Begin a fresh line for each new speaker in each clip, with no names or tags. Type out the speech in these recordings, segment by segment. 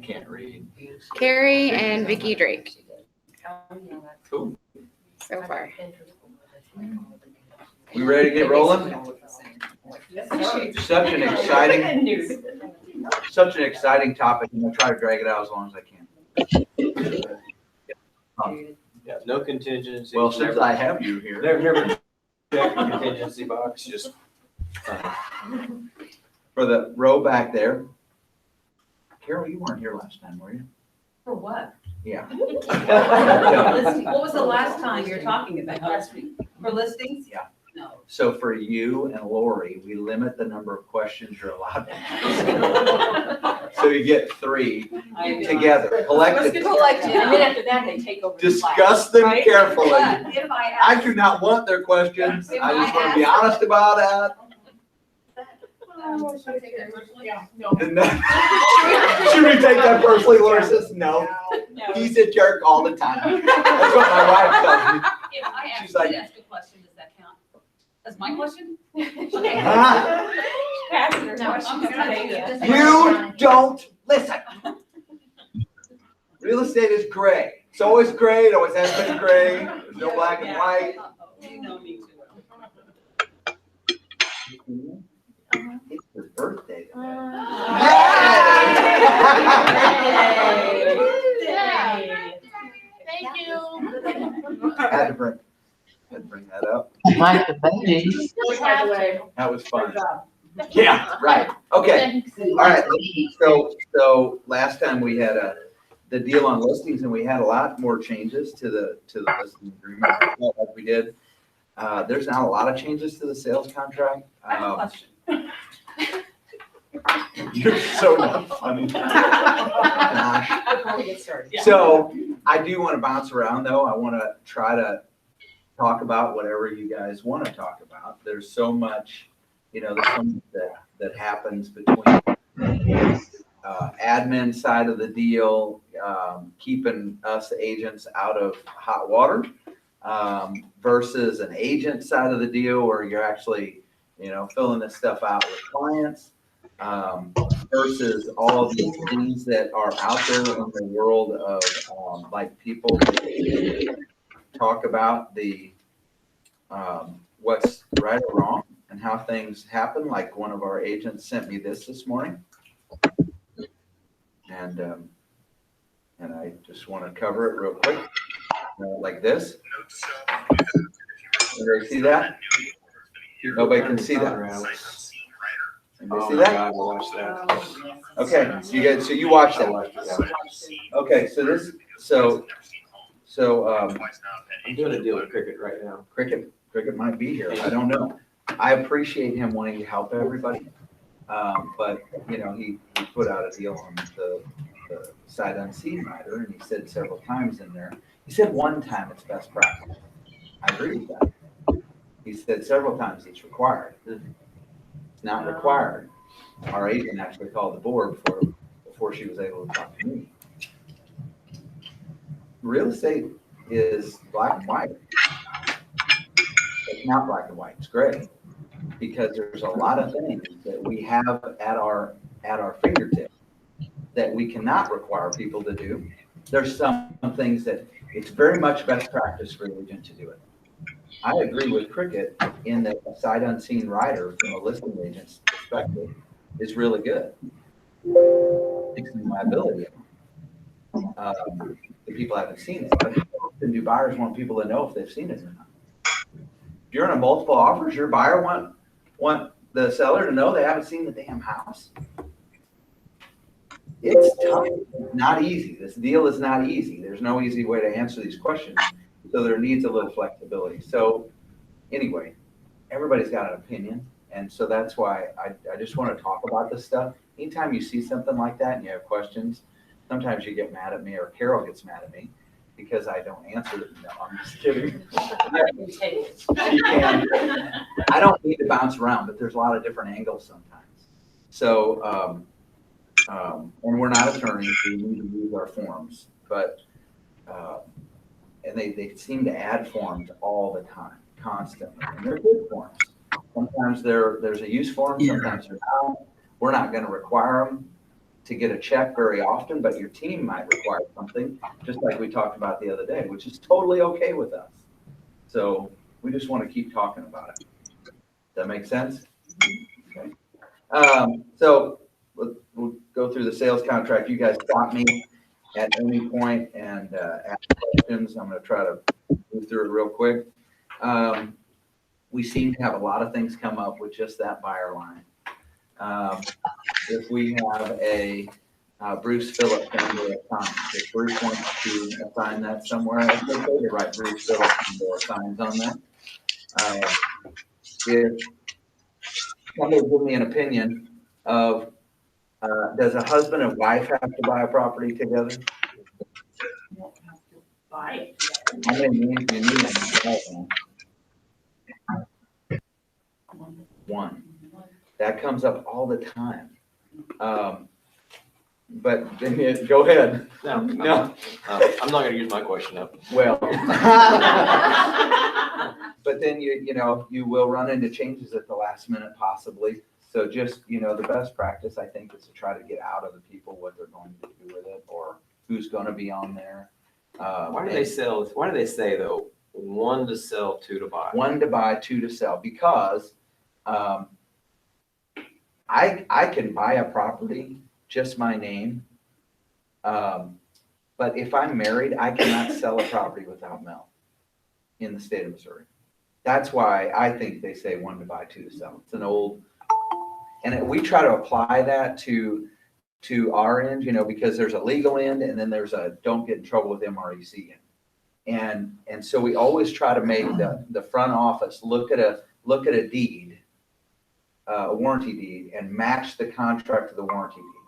can't read.
Carrie and Vicky Drake
Cool.
so far.
We ready to get rolling? Such an exciting topic, and I'll try to drag it out as long as I can.
Yeah, no contingency.
Well, since I have you here.
Never check the contingency box, just.
For the row back there. Carol, you weren't here last time, were you?
For what?
Yeah.
What was the last time you're talking about? Last week. For listings?
Yeah.
No.
So for you and Lori, we limit the number of questions you're allowed to ask. So you get 3 together, collectively.
And then after that, they take over.
Discuss them
Right?
carefully.
But if I
I
ask,
do not want their questions. I just want to be honest about that.
should I take that personally?
And then- Should we take that personally? Laura says, no. He's a jerk all the time. That's what my wife tells me.
If I ask,
She's like-
you ask a question, does that count? That's my question?
Huh?
I'm gonna take it.
You don't listen. Real estate is gray. It's always gray. It always has been gray. There's no black and white.
You know me too.
It's your birthday today.
Thank you.
Had to bring that up.
Like the babies.
That was fun. Yeah, right. Okay. All right. So last time we had the deal on listings, and we had a lot more changes to the listing agreement like we did. There's not a lot of changes to the sales contract.
I have a question.
You're so not funny. Gosh.
Before we get started.
So I do want to bounce around though. I want to try to talk about whatever you guys want to talk about. There's so much, there's so much that happens between admin side of the deal, keeping us agents out of hot water, versus an agent side of the deal where you're actually, filling this stuff out with clients, versus all of these things that are out there in the world of, like people talk about what's right or wrong and how things happen. Like one of our agents sent me this morning. And I just want to cover it real quick, like this. Everybody see that? Nobody can see that. Anybody see that?
God, I watched that.
Okay, so you watch that. Okay,
I'm doing a deal with Cricket right now.
Cricket might be here. I don't know. I appreciate him wanting to help everybody. But he put out a deal on the sight unseen rider, and he said several times in there. He said one time it's best practice. I agree with that. He said several times it's required. It's not required. Our agent actually called the board before she was able to talk to me. Real estate is black and white. It's not black and white, it's gray. Because there's a lot of things that we have at our fingertips that we cannot require people to do. There's some things that it's very much best practice for the agent to do it. I agree with Cricket in that a sight unseen rider from a listing agent's perspective is really good. Fixing liability. The people haven't seen it, but how often do buyers want people to know if they've seen it or not? If you're in a multiple offers, your buyer want the seller to know they haven't seen the damn house. It's tough, not easy. This deal is not easy. There's no easy way to answer these questions. So there needs a little flexibility. So anyway, everybody's got an opinion. And so that's why I just want to talk about this stuff. Anytime you see something like that and you have questions, sometimes you get mad at me or Carol gets mad at me because I don't answer it. No, I'm just kidding. She can. I don't need to bounce around, but there's a lot of different angles sometimes. So, and we're not attorneys, we need to use our forms, but, and they seem to add forms all the time, constantly, and they're good forms. Sometimes there's a use form, sometimes they're not. We're not going to require them. to get a check very often, but your team might require something, just like we talked about the other day, which is totally okay with us. So we just want to keep talking about it. Does that make sense? Okay. So we'll go through the sales contract. You guys stop me at any point and ask questions. I'm going to try to move through it real quick. We seem to have a lot of things come up with just that buyer line. If we have a Bruce Phillips under assigned, if Bruce wants to assign that somewhere, it's okay to write Bruce Phillips under assigns on that. If somebody give me an opinion of, does a husband and wife have to buy a property together?
You won't have to buy it.
How many names do you need on that? One. That comes up all the time. But then go ahead.
No,
No.
I'm not gonna use my question up.
Well. But then you will run into changes at the last minute possibly. So just, the best practice I think is to try to get out of the people what they're going to do with it or who's going to be on there.
Why do they say though, 1 to sell, 2 to buy?
1 to buy, 2 to sell, because I can buy a property, just my name. But if I'm married, I cannot sell a property without Mel in the state of Missouri. That's why I think they say 1 to buy, 2 to sell. It's an old, and we try to apply that to our end, because there's a legal end and then there's a don't get in trouble with MREC end. And so we always try to make the front office look at a deed, a warranty deed, and match the contract to the warranty deed.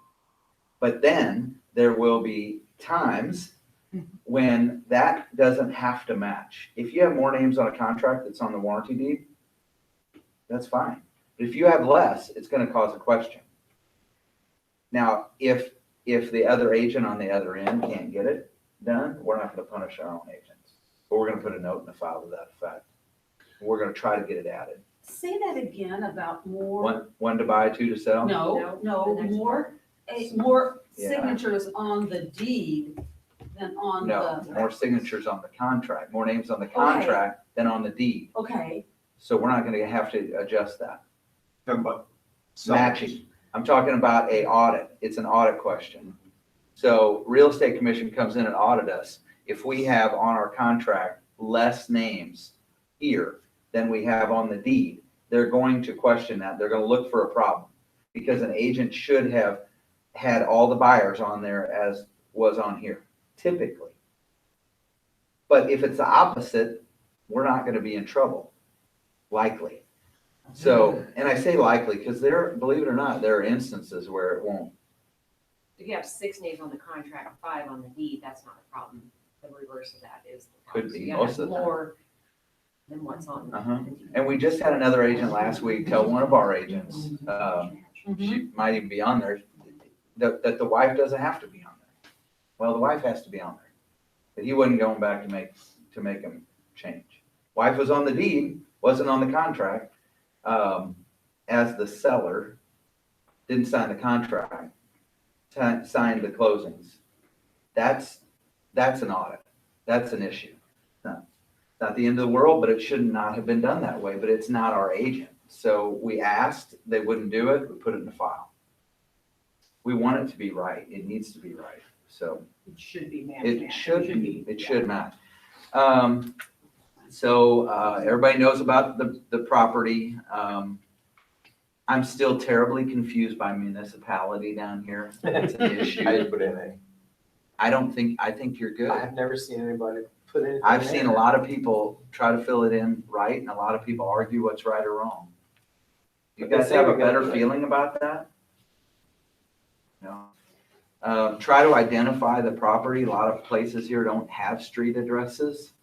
But then there will be times when that doesn't have to match. If you have more names on a contract that's on the warranty deed, that's fine. But if you have less, it's going to cause a question. Now, if the other agent on the other end can't get it done, we're not going to punish our own agents. But we're going to put a note in the file to that effect. We're going to try to get it added.
Say that again about more.
1 to buy, 2 to sell?
No,
the next
more
Yeah.
signatures on the deed than on
No,
the.
more signatures on the contract, more names on the contract than on the deed.
Okay,
So we're not going to have to adjust that.
Talking about
Matching. I'm talking about a audit. It's an audit question. So real estate commission comes in and audit us. If we have on our contract less names here than we have on the deed, they're going to question that. They're going to look for a problem because an agent should have had all the buyers on there as was on here, typically. But if it's the opposite, we're not going to be in trouble, likely. So, and I say likely because believe it or not, there are instances where it won't.
If you have 6 names on the contract, 5 on the deed, that's not a problem. The reverse of that is the
Could
problem.
be,
So you gotta
most
have
of the time.
more than what's on the deed.
And we just had another agent last week tell one of our agents, she might even be on there, that the wife doesn't have to be on there. Well, the wife has to be on there, but he wasn't going back to make him change. Wife was on the deed, wasn't on the contract, as the seller, didn't sign the contract, signed the closings. That's an audit. That's an issue. Not the end of the world, but it should not have been done that way, but it's not our agent. So we asked, they wouldn't do it, we put it in the file. We want it to be right. It needs to be right. So
it should be matched.
it should match. So everybody knows about the property. I'm still terribly confused by municipality down here. It's an issue.
I didn't put in any.
I think you're good.
I've never seen anybody put anything
I've
in
seen
there.
a lot of people try to fill it in right, and a lot of people argue what's right or wrong. You
But they
guys
say
have a
we gotta
better
do it.
feeling about that? No. Try to identify the property. A lot of places here don't have street addresses.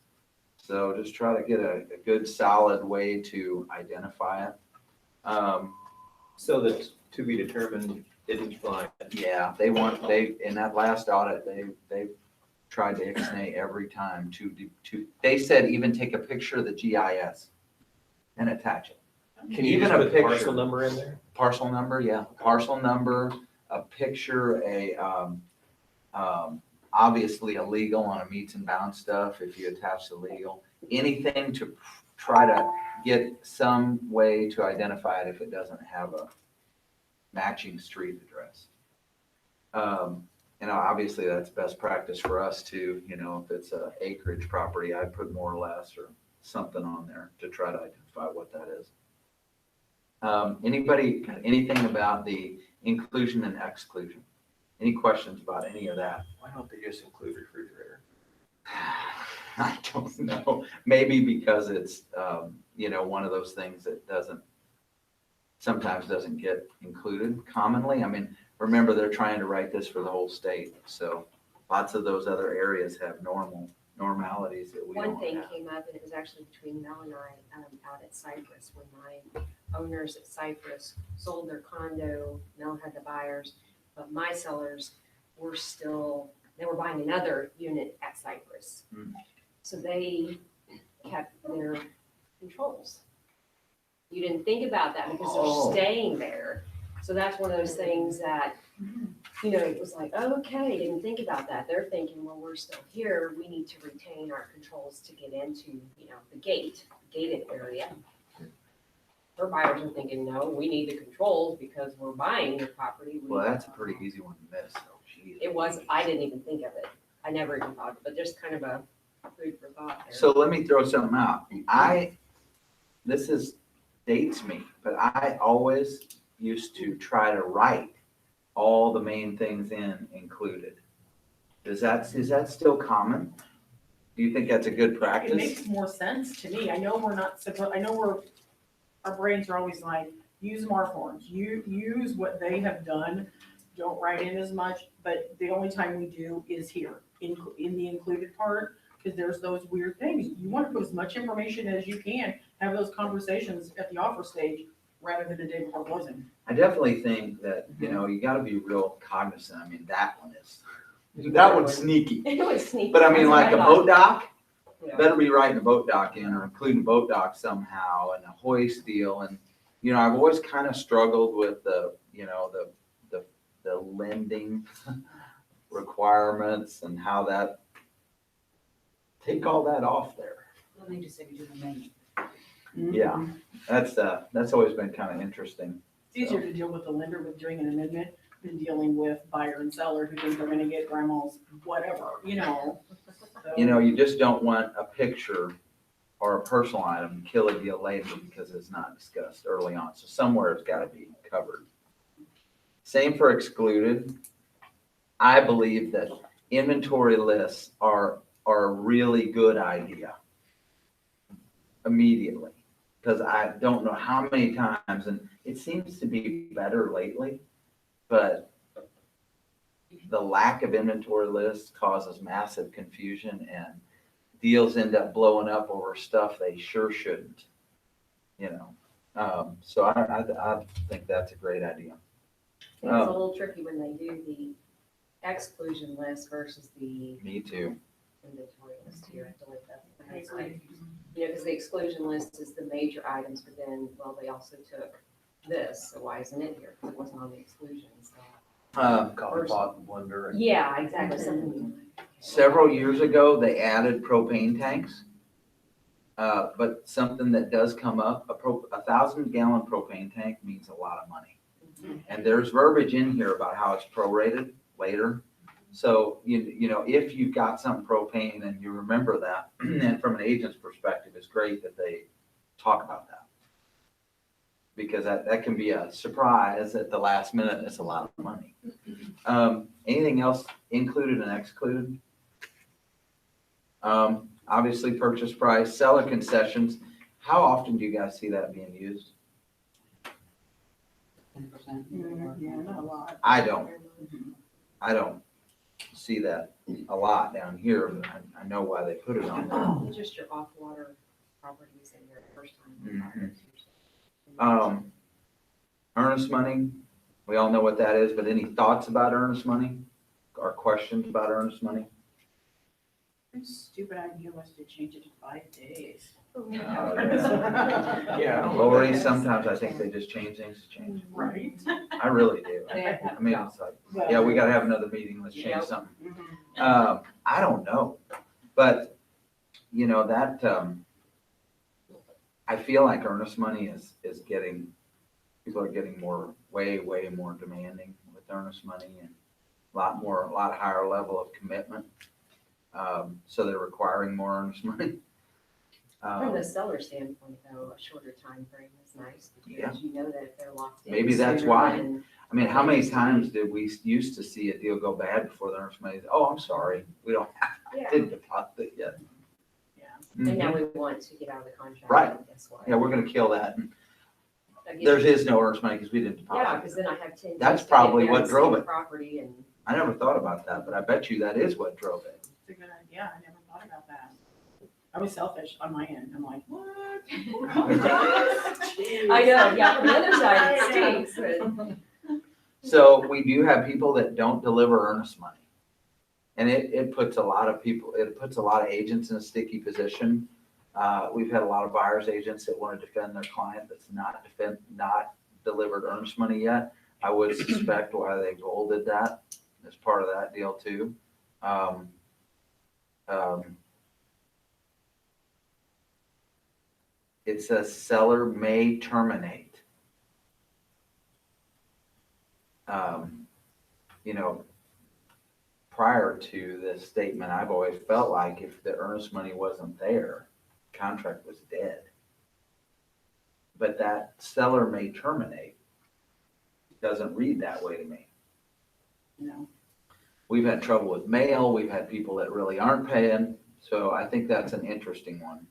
So just try to get a good solid way to identify it.
So that to be determined isn't fine.
Yeah, in that last audit, they tried to ixnay every time they said even take a picture of the GIS and attach it.
Can you
Even
just
a
put
picture.
parcel number in there?
Parcel number, yeah, parcel number, a picture, obviously illegal on a meets and bounds stuff, if you attach the legal, anything to try to get some way to identify it if it doesn't have a matching street address. Obviously that's best practice for us too, if it's a acreage property, I'd put more or less or something on there to try to identify what that is. Anybody, anything about the inclusion and exclusion? Any questions about any of that?
Why don't they just include refrigerator?
I don't know. Maybe because it's, one of those things that sometimes doesn't get included commonly. I mean, remember, they're trying to write this for the whole state. So lots of those other areas have normalities that we
One
don't
thing
have.
came up, and it was actually between Mel and I, out at Cypress, when my owners at Cypress sold their condo. Mel had the buyers, but my sellers were they were buying another unit at Cypress.
Hmm.
So they kept their controls. You didn't think about that because
Oh.
they're staying there. So that's one of those things that, it was like, okay, didn't think about that. They're thinking, well, we're still here. We need to retain our controls to get into, the gated area. Her buyers are thinking, no, we need the controls because we're buying the property.
Well, that's a pretty easy one to miss. So, geez.
It was, I didn't even think of it. I never even thought, but just kind of a food for thought there.
So let me throw something out. This dates me, but I always used to try to write all the main things included. Is that still common? Do you think that's a good
It
practice?
makes more sense to me. I know our brains are always like, use MAR forms, you use what they have done, don't write in as much, but the only time we do is here, in the included part, because there's those weird things. You want to put as much information as you can, have those conversations at the offer stage, rather than the day before closing.
I definitely think that, you gotta be real cognizant. I mean, that one's sneaky.
It was sneaky.
But I mean, like a boat dock,
Yeah.
better be writing a boat dock in or including boat dock somehow and a hoist deal. And, I've always kind of struggled with the lending requirements and how take all that off there.
Well, they just say we do the main.
Yeah, that's always been kind of interesting.
It's easier to deal with the lender with doing an amendment than dealing with buyer and seller who think they're gonna get grandma's whatever, So-
You just don't want a picture or a personal item to kill a deal later because it's not discussed early on. So somewhere it's got to be covered. Same for excluded. I believe that inventory lists are a really good idea immediately, because I don't know how many times, and it seems to be better lately, but the lack of inventory lists causes massive confusion and deals end up blowing up over stuff they sure shouldn't, So I think that's a great idea.
It's a little tricky when they do the exclusion list versus the
Me too.
inventory list here. I have to look that.
I agree.
Because the exclusion list is the major items, but then, well, they also took this, so why isn't it here? Because it wasn't on the exclusion, so.
Coffee pot and blender and.
Yeah, exactly, something.
Several years ago, they added propane tanks. But something that does come up, a 1,000-gallon propane tank means a lot of money. And there's verbiage in here about how it's prorated later. So, if you've got some propane and you remember that, and from an agent's perspective, it's great that they talk about that. Because that can be a surprise at the last minute, and it's a lot of money. Anything else included and excluded? Obviously, purchase price, seller concessions. How often do you guys see that being used?
10%.
Yeah, not a lot.
I don't see that a lot down here. But I know why they put it on there.
It's just your off-water properties in there the first time.
Earnest money, we all know what that is, but any thoughts about earnest money or questions about earnest money?
Stupid idea was to change it to 5 days.
Yeah.
Lori, sometimes I think they just change things to change.
Right.
I really do.
They have
I mean, it's like, yeah, we gotta have another meeting, let's change
Yep.
something.
Mhm.
I don't know, but, you know, that, I feel like earnest money is getting, people are getting more, way more demanding with earnest money and a lot higher level of commitment. So they're requiring more earnest money.
From the seller standpoint, though, a shorter time frame is nice
Yeah.
because you know that if they're locked in.
Maybe that's
sooner
why.
than-
I mean, how many times did we used to see a deal go bad before the earnest money? Oh, I'm sorry, we don't,
Yeah,
didn't deposit it yet.
Yeah.
and now
Mhm.
we want to get out of the contract.
Right.
and Guess what?
Yeah, we're gonna kill that.
Again,
There is no earnest money because we didn't
Yeah,
deposit
because
it.
then I have 10.
That's
days to get
probably
there
what
and see
drove
the
it.
Property and.
I never thought about that, but I bet you that is what drove it.
It's a good idea. I never thought about that. I was selfish on my end. I'm like, what?
I know, yeah, from the other side, it stinks, but.
So we do have people that don't deliver earnest money. And it puts a lot of people, it puts a lot of agents in a sticky position. We've had a lot of buyer's agents that want to defend their client that's not delivered earnest money yet. I would suspect why they bolded that as part of that deal too. It says seller may terminate. You know, prior to this statement, I've always felt like if the earnest money wasn't there, contract was dead. But that seller may terminate doesn't read that way to me.
No.
We've had trouble with mail, we've had people that really aren't paying, so I think that's an interesting one.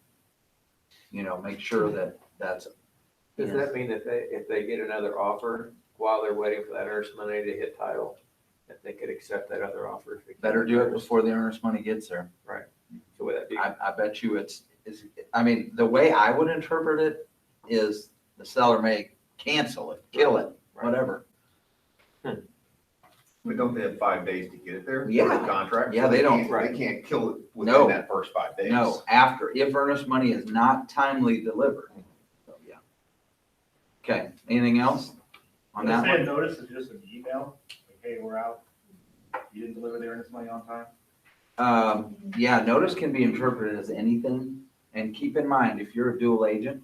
You know, make sure that that's.
Does that mean that if they get another offer while they're waiting for that earnest money to hit title, that they could accept that other offer? If it
Better
came
do it
first?
before the earnest money gets there.
So would that be?
I bet you I mean, the way I would interpret it is the seller may cancel it, kill it,
Right.
whatever.
But don't they have 5 days to get it there?
Yeah.
For the contract?
Yeah,
So
they don't-
They can't kill it
No.
within that first 5 days.
No, after, if earnest money is not timely delivered. So, yeah. Okay, anything else on that
Say a
one?
notice is just an email, like, hey, we're out, you didn't deliver the earnest money on time?
Yeah, notice can be interpreted as anything, and keep in mind, if you're a dual agent,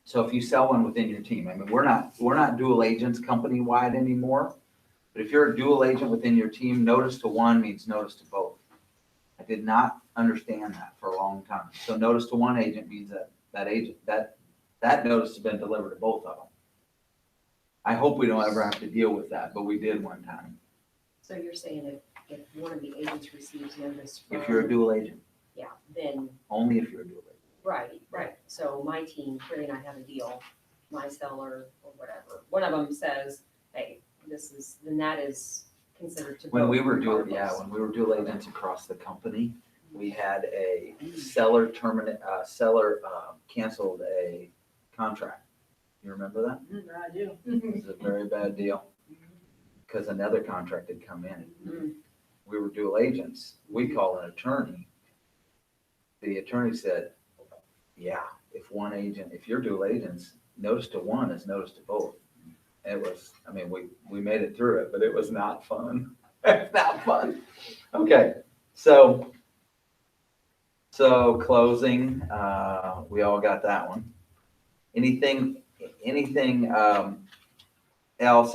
so if you sell one within your team, I mean, we're not dual agents company-wide anymore, but if you're a dual agent within your team, notice to one means notice to both. I did not understand that for a long time. So notice to one agent means that notice has been delivered to both of them. I hope we don't ever have to deal with that, but we did one time.
So you're saying if one of the agents receives notice from.
If you're a dual agent,
Yeah, then,
only if you're a dual agent.
right. So my team, Carrie and I have a deal, my seller or whatever, one of them says, hey, then that is considered to.
When
both
we were dual,
regardless.
when we were dual agents across the company, we had a seller canceled a contract. You remember that?
I do.
It was a very bad deal because another contract had come in.
Mm.
We were dual agents. We called an attorney. The attorney said, yeah, if you're dual agents, notice to one is notice to both. And it was, I mean, we made it through it, but it was not fun. It's not fun. Okay, so closing, we all got that one. Anything else?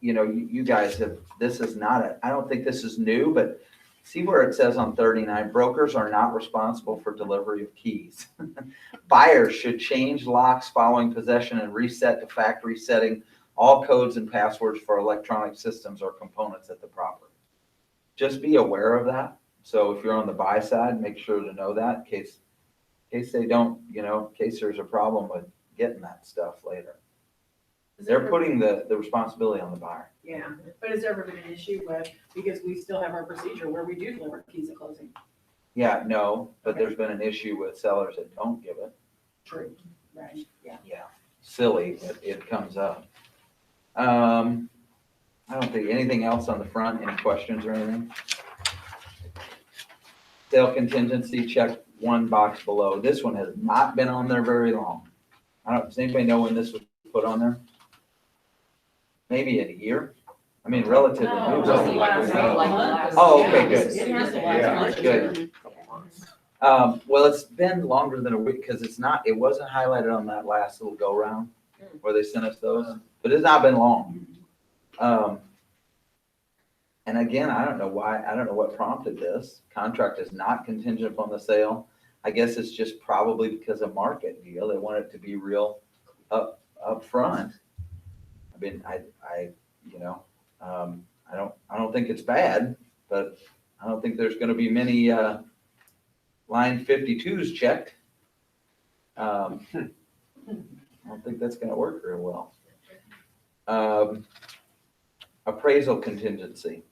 You guys have, this is not I don't think this is new, but see where it says on 39, brokers are not responsible for delivery of keys. Buyers should change locks following possession and reset to factory setting all codes and passwords for electronic systems or components at the property. Just be aware of that. So if you're on the buy side, make sure to know that in case they don't, in case there's a problem with getting that stuff later. They're putting the responsibility on the buyer.
Yeah, but has there ever been an issue with, because we still have our procedure where we do deliver keys at closing?
Yeah, no, but there's been an issue with sellers that don't give it.
True. Right, yeah.
Yeah, silly, but it comes up. I don't think anything else on the front. Any questions or anything? Sale contingency, check one box below. This one has not been on there very long. Does anybody know when this was put on there? Maybe in a year? I mean, relatively
No,
new.
just the last month.
Oh, okay, good.
It has the
Yeah.
last month.
Good. Well, it's been longer than a week because it wasn't highlighted on that last little go round where they sent us those, but it's not been long. And again, I don't know what prompted this. Contract is not contingent upon the sale. I guess it's just probably because of market deal. They want it to be real up front. I mean, I don't think it's bad, but I don't think there's gonna be many, line 52s checked. I don't think that's gonna work very well. Appraisal contingency.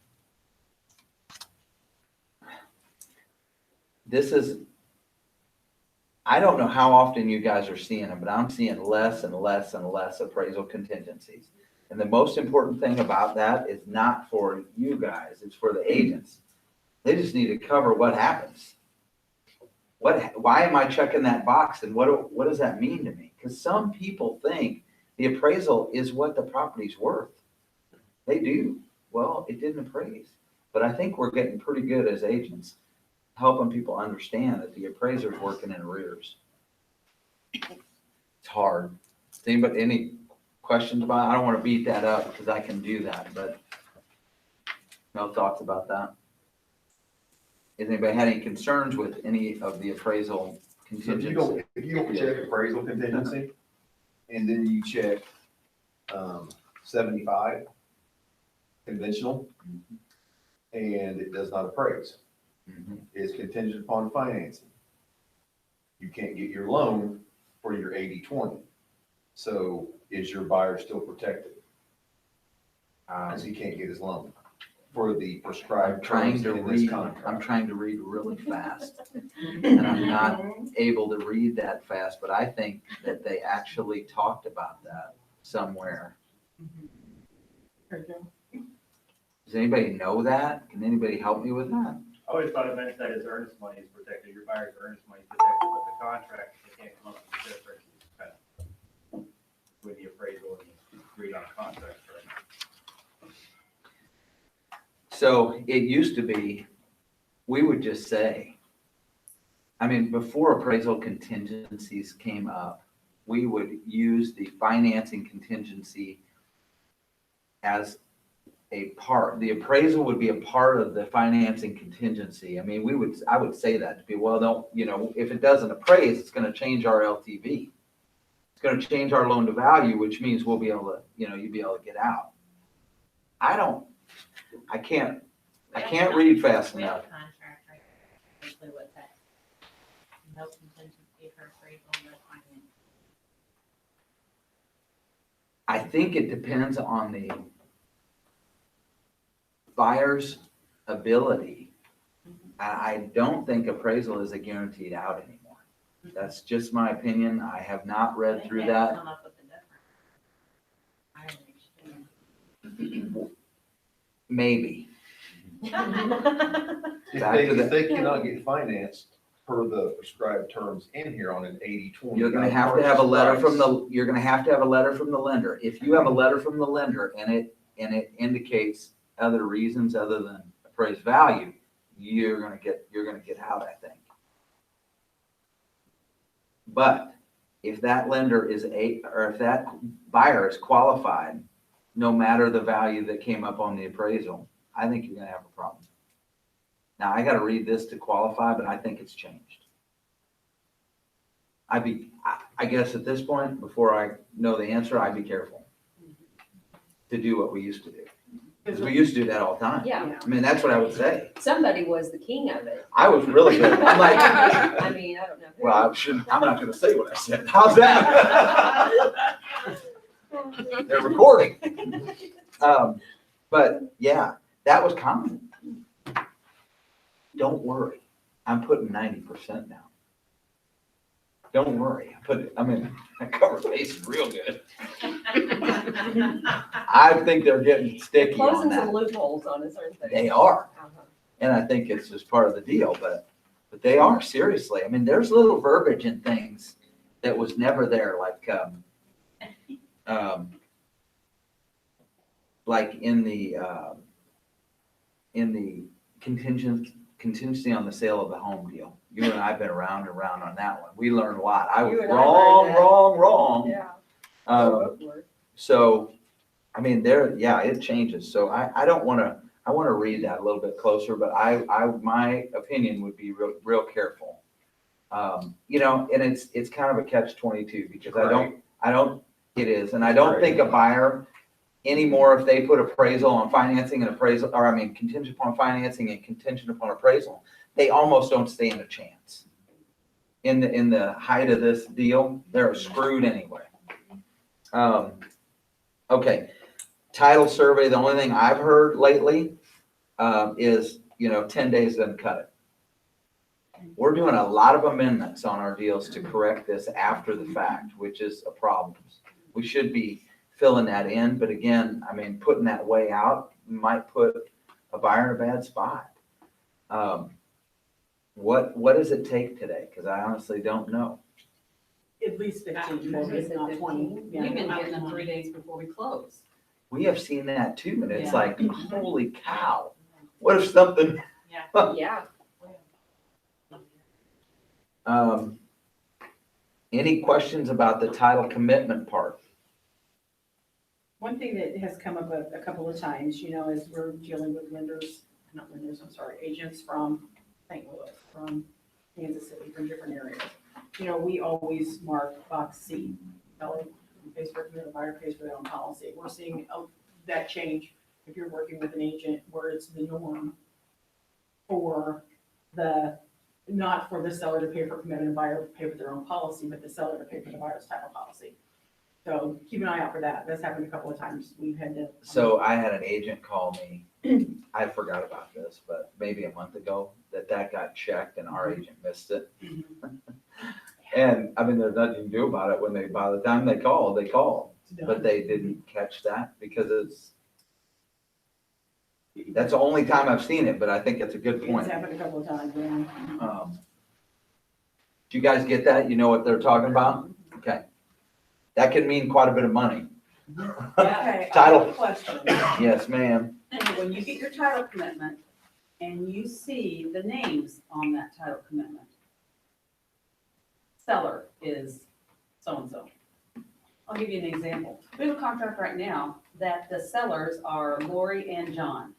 I don't know how often you guys are seeing them, but I'm seeing less and less and less appraisal contingencies. And the most important thing about that is not for you guys, it's for the agents. They just need to cover what happens. Why am I checking that box and what does that mean to me? Because some people think the appraisal is what the property's worth. They do. Well, it didn't appraise. But I think we're getting pretty good as agents, helping people understand that the appraiser's working in arrears. It's hard. Any questions about it? I don't want to beat that up because I can do that, but no thoughts about that? Has anybody had any concerns with any of the appraisal
So
contingency?
if you don't check appraisal contingency, and then you check, 75 conventional, and it does not appraise,
Mhm.
is contingent upon financing. You can't get your loan for your 80/20. So is your buyer still protected? Because he can't get his loan for the
I'm
prescribed
trying
terms
to
in this
read,
contract.
I'm trying to read really fast. And I'm not able to read that fast, but I think that they actually talked about that somewhere.
There you go.
Does anybody know that? Can anybody help me with that?
I always thought it meant that his earnest money is protected, your buyer's earnest money is protected, but the contract, they can't come up with the difference. Kind of with the appraisal and you agreed on a contract, right?
So it used to be, we would just say, I mean, before appraisal contingencies came up, we would use the financing contingency as a part. The appraisal would be a part of the financing contingency. I mean, I would say that to people, well, if it doesn't appraise, it's gonna change our LTV. It's gonna change our loan to value, which means we'll be able to, you'll be able to get out. I can't read fast
We have
enough.
a contract, right? Basically what that. No contingency for appraisal, no finance.
I think it depends on the buyer's ability. I don't think appraisal is a guaranteed out anymore. That's just my opinion. I have not read through that.
Come up with a difference. I understand.
Maybe.
If
Back to the-
they cannot get financed per the prescribed terms in here on an 80/20.
You're gonna have to have a letter from you're gonna have to have a letter from the lender. If you have a letter from the lender and it indicates other reasons other than appraised value, you're gonna get out, I think. But if that lender or if that buyer is qualified, no matter the value that came up on the appraisal, I think you're gonna have a problem. Now, I gotta read this to qualify, but I think it's changed. I guess at this point, before I know the answer, I'd be careful to do what we used to do. Because we used to do that all the time.
Yeah,
I mean, that's what I would say.
somebody was the king of it.
I was really good. I'm like,
I mean, I don't know who.
well, I'm not gonna say what I said. How's that? They're recording. But yeah, that was common. Don't worry, I'm putting 90% now. Don't worry, I cover bases real good. I think they're getting sticky on
Closing some
that.
loopholes on a certain thing.
They are,
Uh-huh.
and I think it's just part of the deal, but But they are, seriously. I mean, there's little verbiage in things that was never there, like in the contingency on the sale of the home deal. You and I have been around and around on that one. We learned a lot. I was
You and I
wrong,
learned that.
wrong.
Yeah.
Um, so, I mean, it changes. So I don't want to, I want to read that a little bit closer, but my opinion would be real careful. You know, and it's kind of a catch-22 because it is. And I don't think a buyer anymore, if they put appraisal on financing and appraisal, or I mean, contingent upon financing and contingent upon appraisal, they almost don't stand a chance. In the height of this deal, they're screwed anyway. Okay, title survey, the only thing I've heard lately is, 10 days doesn't cut it. We're doing a lot of amendments on our deals to correct this after the fact, which is a problem. We should be filling that in, but again, I mean, putting that way out might put a buyer in a bad spot. What does it take today? Because I honestly don't know.
At least 15, if not 20.
We've been getting them 3 days before we close.
We have seen that too, and it's
Yeah.
like, holy cow. What if something,
Yeah.
any questions about the title commitment part?
One thing that has come up a couple of times, as we're dealing with agents from St. Louis, from Kansas City, from different areas. We always mark box C, seller pays for it, the buyer pays for their own policy. We're seeing that change if you're working with an agent where it's the norm for not for the seller to pay for commitment and buyer to pay for their own policy, but the seller to pay for the buyer's title policy. So keep an eye out for that. That's happened a couple of times. We've had to.
So I had an agent call me, I forgot about this, but maybe a month ago, that got checked and our agent missed it. And I mean, there's nothing you can do about it by the time they called, but they didn't catch that because that's the only time I've seen it, but I think it's a good point.
It's happened a couple of times, yeah.
Do you guys get that? You know what they're talking about? Okay. That can mean quite a bit of money.
Okay, I
Title.
have a question.
Yes, ma'am.
When you get your title commitment and you see the names on that title commitment, seller is so-and-so. I'll give you an example. We have a contract right now that the sellers are Lori and John.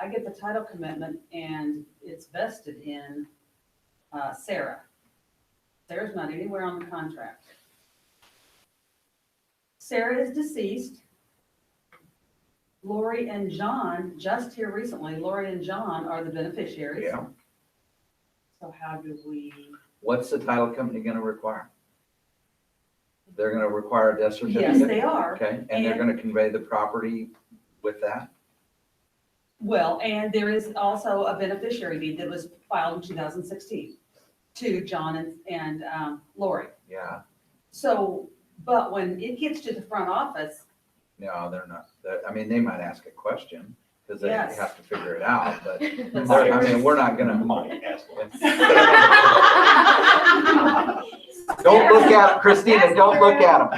I get the title commitment and it's vested in Sarah. Sarah's not anywhere on the contract. Sarah is deceased. Lori and John, just here recently, Lori and John are the beneficiaries.
Yeah.
So how do we?
What's the title company gonna require? They're gonna require a death certificate?
Yes, they are.
Okay, and they're gonna convey the property with that?
Well, and there is also a beneficiary deed that was filed in 2016 to John and Lori.
Yeah,
So, but when it gets to the front office,
no, they're not, I mean, they might ask a question, because they
Yes.
have to figure it out, but,
The
I mean, we're not gonna. Don't look at him, Christina, don't look at him.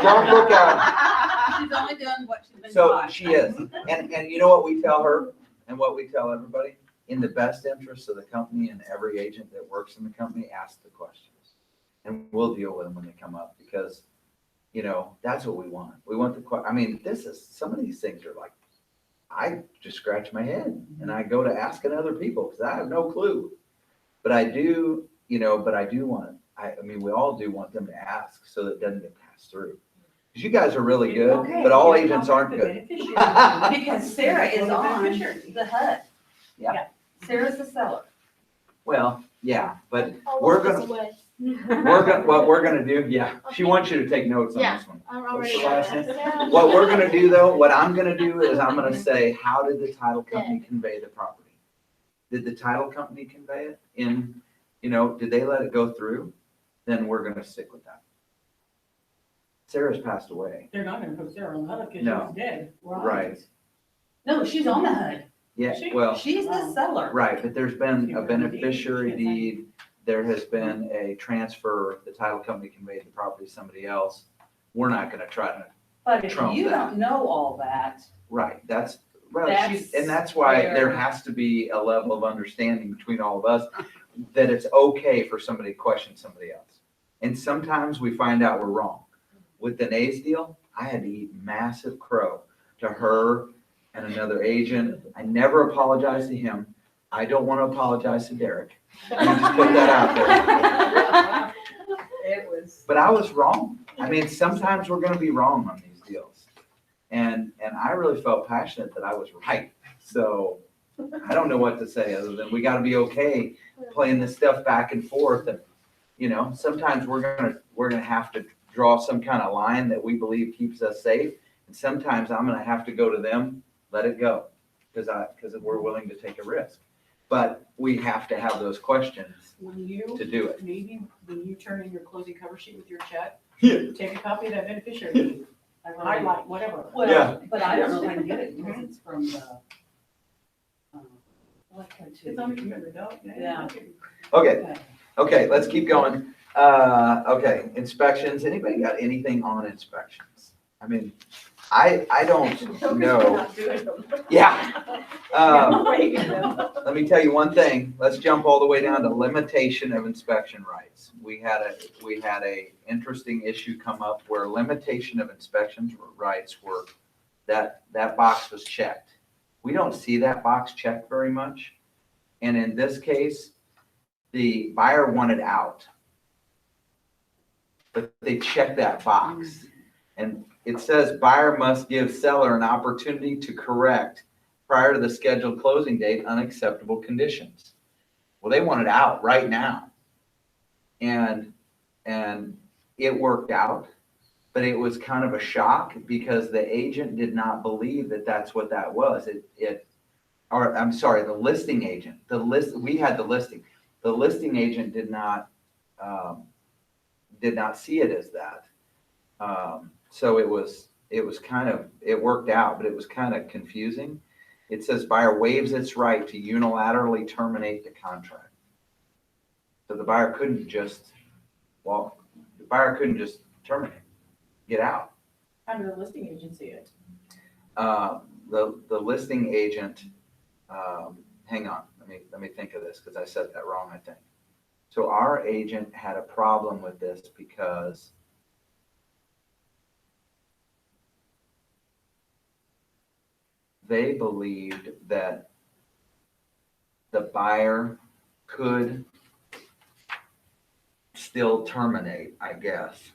Don't look at him.
she's only done what she's been
So
taught.
she is, and you know what we tell her and what we tell everybody? In the best interest of the company and every agent that works in the company, ask the questions. And we'll deal with them when they come up because, that's what we want. We want some of these things are like, I just scratch my head and I go to asking other people because I have no clue. But I do, want, we all do want them to ask so that it doesn't get passed through. Because you guys are really good,
Okay,
but all
yeah,
agents aren't good.
Because Sarah is on the HUD.
Yeah.
Sarah's the seller.
Well, yeah, but we're gonna, what we're gonna do, yeah, she wants you to take notes on this one.
I'm
What's
already.
the last name? What we're gonna do though, what I'm gonna do is I'm gonna say, how did the title company convey the property? Did the title company convey it did they let it go through? Then we're gonna stick with that. Sarah's passed away.
They're not gonna put Sarah on the HUD because she
No.
was dead.
Right.
No, she's on the HUD.
Yeah, well,
She's the seller.
right, but there's been a beneficiary deed, there has been a transfer, the title company conveyed the property to somebody else. We're not gonna try to,
But if
Trump
you
that.
don't know all that,
right, well,
That's
and that's why there
where-
has to be a level of understanding between all of us that it's okay for somebody to question somebody else. And sometimes we find out we're wrong. With the Nays deal, I had to eat massive crow to her and another agent. I never apologized to him. I don't want to apologize to Derek. Let me just put that out there.
It was.
But I was wrong. I mean, sometimes we're gonna be wrong on these deals. And I really felt passionate that I was right. So I don't know what to say other than we gotta be okay playing this stuff back and forth. And, you know, sometimes we're gonna have to draw some kind of line that we believe keeps us safe. And sometimes I'm gonna have to go to them, let it go, because we're willing to take a risk. But we have to have those questions
When you,
to do it.
maybe when you turn in your closing cover sheet with your check,
Yeah.
take a copy of that beneficiary deed, highlight, whatever.
Yeah.
well, but I don't know if I can get it because it's from the. What can
It's on the computer, don't?
Yeah.
Okay, okay, let's keep going. Okay, inspections. Anybody got anything on inspections? I mean, I don't know. Yeah. Let me tell you one thing. Let's jump all the way down to limitation of inspection rights. We had a interesting issue come up where limitation of inspections rights were, that box was checked. We don't see that box checked very much. And in this case, the buyer wanted out. But they checked that box. And it says buyer must give seller an opportunity to correct prior to the scheduled closing date unacceptable conditions. Well, they wanted out right now. And it worked out, but it was kind of a shock because the agent did not believe that that's what that was. Or I'm sorry, the listing agent, we had the listing. The listing agent did not see it as that. So it worked out, but it was kind of confusing. It says buyer waives its right to unilaterally terminate the contract. So the buyer couldn't just terminate, get out.
How did the listing agent see it?
The listing agent, hang on, let me think of this because I said that wrong, I think. So our agent had a problem with this because they believed that the buyer could still terminate, I guess.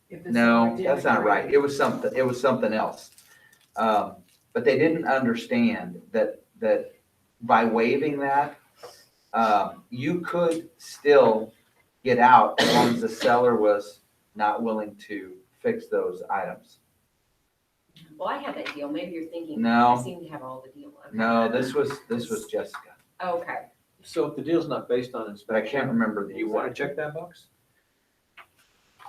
If the
No,
seller
that's not
didn't
right.
agree?
It was something else. But they didn't understand that by waiving that, you could still get out as long as the seller was not willing to fix those items.
Well, I had that deal. Maybe you're thinking.
No.
I seem to have all the deal. Okay.
No, this was Jessica,
Okay.
So if the deal's not based on
but I
inspection,
can't remember
do
the
you want to
exact.
check that box?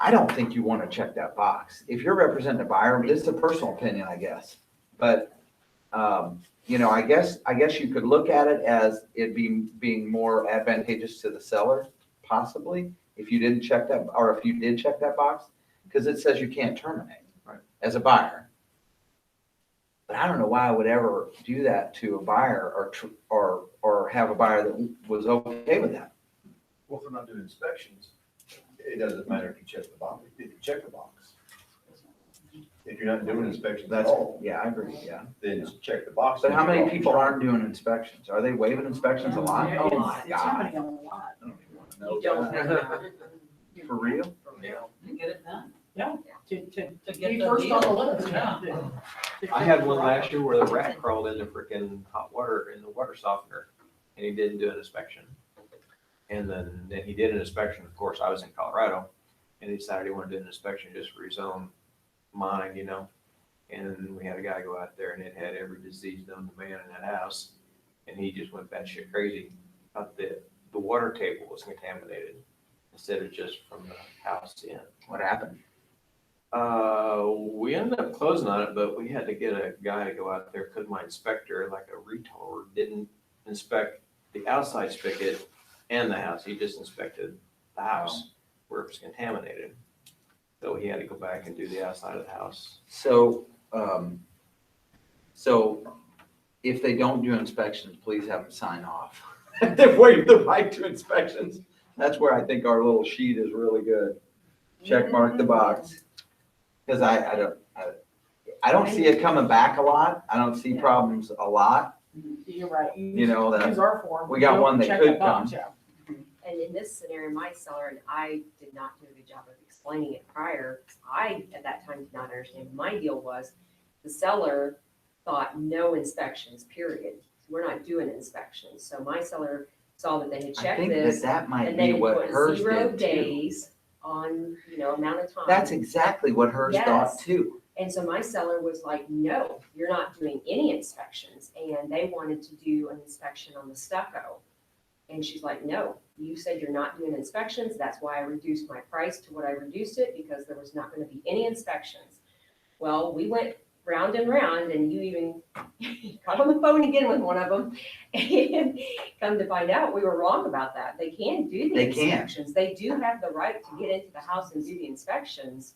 I don't think you want to check that box. If you're representing a buyer, this is a personal opinion, I guess. But, you know, I guess you could look at it as it being more advantageous to the seller, possibly, if you didn't check that, or if you did check that box, because it says you can't terminate as a buyer. But I don't know why I would ever do that to a buyer or have a buyer that was okay with that.
Well, if we're not doing inspections, it doesn't matter if you check the box, if you check the box. If you're not doing inspections at
That's,
all,
yeah, I agree, yeah.
then just check the box.
But how many people aren't doing inspections? Are they waiving inspections a lot?
Yeah,
Oh
it's-
my
it's
God.
happening a lot.
I don't even want to know
You don't
that.
know.
For real?
Get it done.
To
get
be
the
first on the
deal.
list.
Yeah.
I had one last year where the rat crawled in the freaking hot water in the water softener and he didn't do an inspection. And then he did an inspection. Of course, I was in Colorado and he decided he wanted to do an inspection just for his own mind, you know? And we had a guy go out there and it had every disease known to man in that house. And he just went batshit crazy. Thought that the water table was contaminated instead of just from the house in.
What happened?
We ended up closing on it, but we had to get a guy to go out there, because my inspector, like a retard, didn't inspect the outside spigot and the house. He just inspected the house where it was contaminated. So he had to go back and do the outside of the house.
So, so if they don't do inspections, please have them sign off. They've waived the right to inspections. That's where I think our little sheet is really good. Check mark the box. Because I don't see it coming back a lot. I don't see problems a lot.
You're right.
You know, that-
Use our form.
we got one that
Check
could
box,
come.
yeah.
And in this scenario, my seller, and I did not do a good job of explaining it prior, I, at that time, did not understand. My deal was, the seller thought no inspections, period. We're not doing inspections. So my seller saw that they had
I
checked
think
this,
that might
and they
be
had
what
put
hers
0
did too.
days on, amount of time.
That's exactly what hers thought
Yes.
too.
And so my seller was like, no, you're not doing any inspections. And they wanted to do an inspection on the stucco. And she's like, no, you said you're not doing inspections. That's why I reduced my price to what I reduced it, because there was not going to be any inspections. Well, we went round and round, and you even got on the phone again with one of them. And come to find out, we were wrong about that. They can do the
They can.
inspections. They do have the right to get into the house and do the inspections.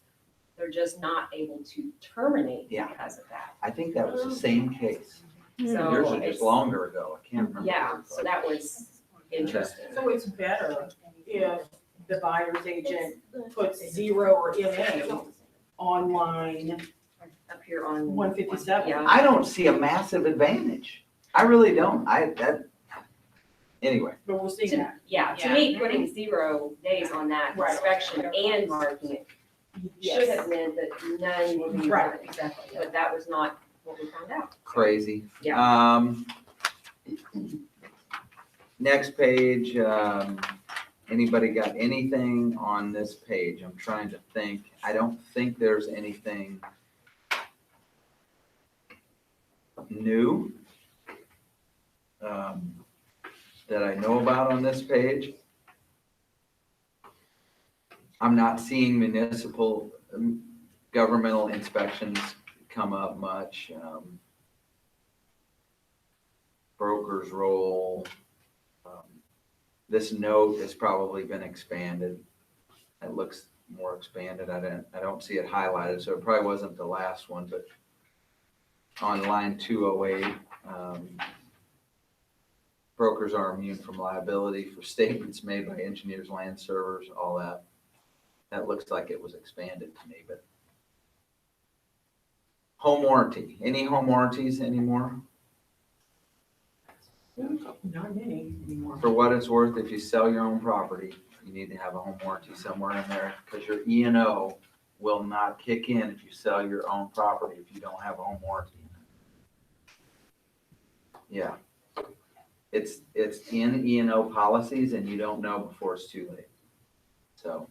They're just not able to terminate
Yeah.
because of that.
I think that was the same case.
So
Yours was
it's-
just longer ago. I can't remember.
Yeah, so that was interesting.
So it's better if the buyer's agent puts 0 or MA on line
Up here on.
157.
Yeah.
I don't see a massive advantage. I really don't. Anyway,
But we'll see
To-
that.
Yeah, to me, putting 0 days on that
Right.
inspection and marking it should have meant that none would be.
Right,
exactly. But that was not what we found out.
crazy.
Yeah.
Next page, anybody got anything on this page? I'm trying to think. I don't think there's anything new that I know about on this page. I'm not seeing municipal governmental inspections come up much. Broker's role. This note has probably been expanded. It looks more expanded. I don't see it highlighted, so it probably wasn't the last one, but on line 208, brokers are immune from liability for statements made by engineers, land servers, all that. That looks like it was expanded to me, but. Home warranty. Any home warranties anymore?
Not many anymore.
For what it's worth, if you sell your own property, you need to have a home warranty somewhere in there, because your E&O will not kick in if you sell your own property if you don't have a home warranty. Yeah. It's in E&O policies, and you don't know before it's too late. So,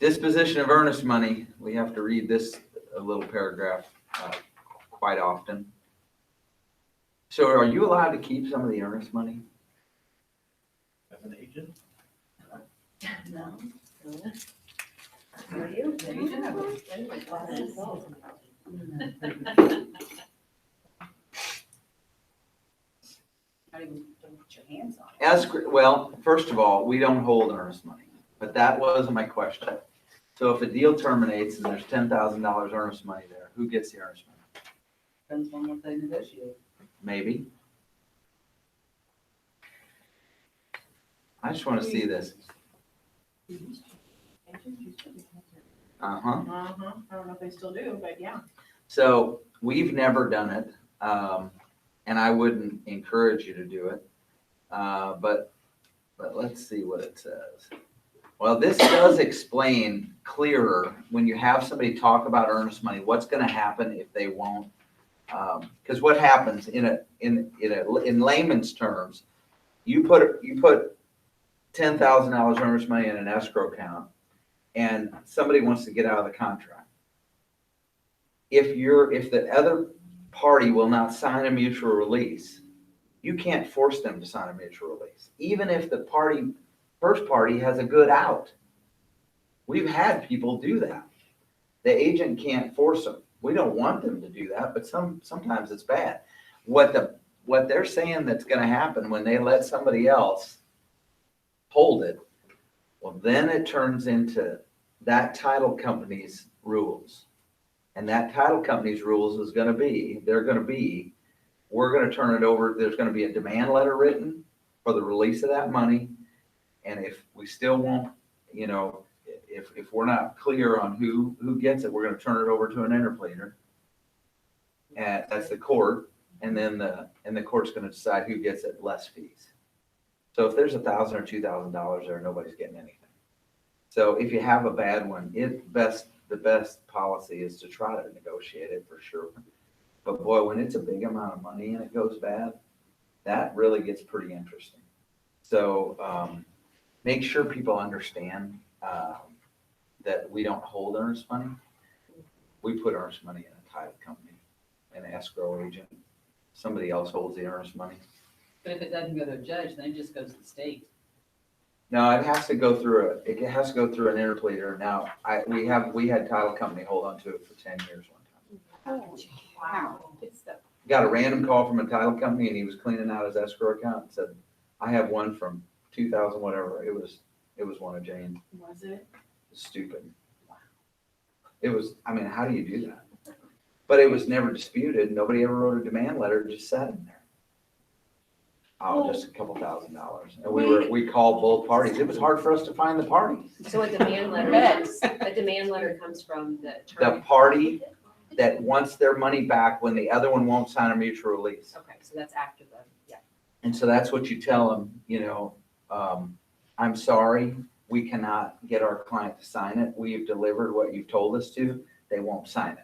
disposition of earnest money, we have to read this a little paragraph quite often. So are you allowed to keep some of the earnest money?
As an agent,
No.
Are you?
Maybe you should have Not even, don't put your hands on it.
Well, first of all, we don't hold earnest money, but that wasn't my question. So if a deal terminates and there's $10,000 earnest money there, who gets the earnest money?
Depends on what they negotiate.
Maybe. I just want to see this. Uh-huh.
I don't know if they still do, but yeah.
So we've never done it, and I wouldn't encourage you to do it. But let's see what it says. Well, this does explain clearer when you have somebody talk about earnest money, what's going to happen if they won't. Because what happens in layman's terms, you put $10,000 earnest money in an escrow account, and somebody wants to get out of the contract. If the other party will not sign a mutual release, you can't force them to sign a mutual release, even if the first party has a good out. We've had people do that. The agent can't force them. We don't want them to do that, but sometimes it's bad. What they're saying that's gonna happen when they let somebody else hold it, well, then it turns into that title company's rules. And that title company's rules is gonna be, we're gonna turn it over, there's gonna be a demand letter written for the release of that money. And if we still won't, you know, if we're not clear on who gets it, we're gonna turn it over to an interpleader. And that's the court, and then the court's gonna decide who gets it, less fees. So if there's $1,000 or $2,000 there, nobody's getting anything. So if you have a bad one, the best policy is to try to negotiate it for sure. But boy, when it's a big amount of money and it goes bad, that really gets pretty interesting. So make sure people understand that we don't hold earnest money. We put earnest money in a title company, an escrow agent. Somebody else holds the earnest money.
But if it doesn't go to a judge, then it just goes to the state.
No, it has to go through an interpleader. Now, we had title company hold on to it for 10 years one time.
Wow. Good stuff.
Got a random call from a title company and he was cleaning out his escrow account and said, I have one from 2000, whatever. It was one of Jane's.
Was it?
Stupid. It was, I mean, how do you do that? But it was never disputed. Nobody ever wrote a demand letter, it just sat in there. Oh, just a couple $1,000. And we called both parties. It was hard for us to find the parties.
So a demand letter comes from the
The
attorney.
party that wants their money back when the other one won't sign a mutual release.
Okay, so that's after the, yeah.
And so that's what you tell them, you know, I'm sorry, we cannot get our client to sign it. We've delivered what you've told us to. They won't sign it.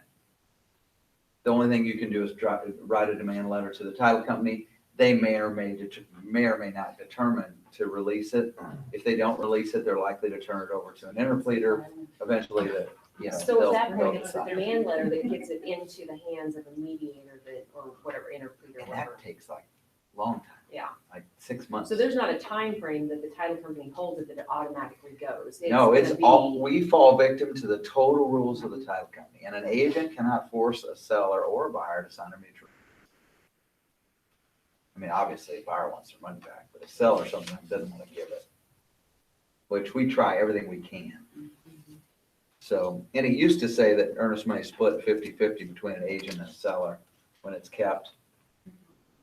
The only thing you can do is write a demand letter to the title company. They may or may not determine to release it. If they don't release it, they're likely to turn it over to an interpleader. Eventually,
So at that
they'll
point, it's the
decide.
demand letter that gets it into the hands of a mediator or whatever, interpleader,
And
whatever.
that takes like a long time.
Yeah.
Like 6 months.
So there's not a time frame that the title company holds it that it automatically goes.
No, it's
gonna
all,
be-
we fall victim to the total rules of the title company, and an agent cannot force a seller or a buyer to sign a mutual. I mean, obviously, a buyer wants their money back, but a seller sometimes doesn't want to give it, which we try everything we can. So, and it used to say that earnest money split 50-50 between an agent and a seller when it's kept.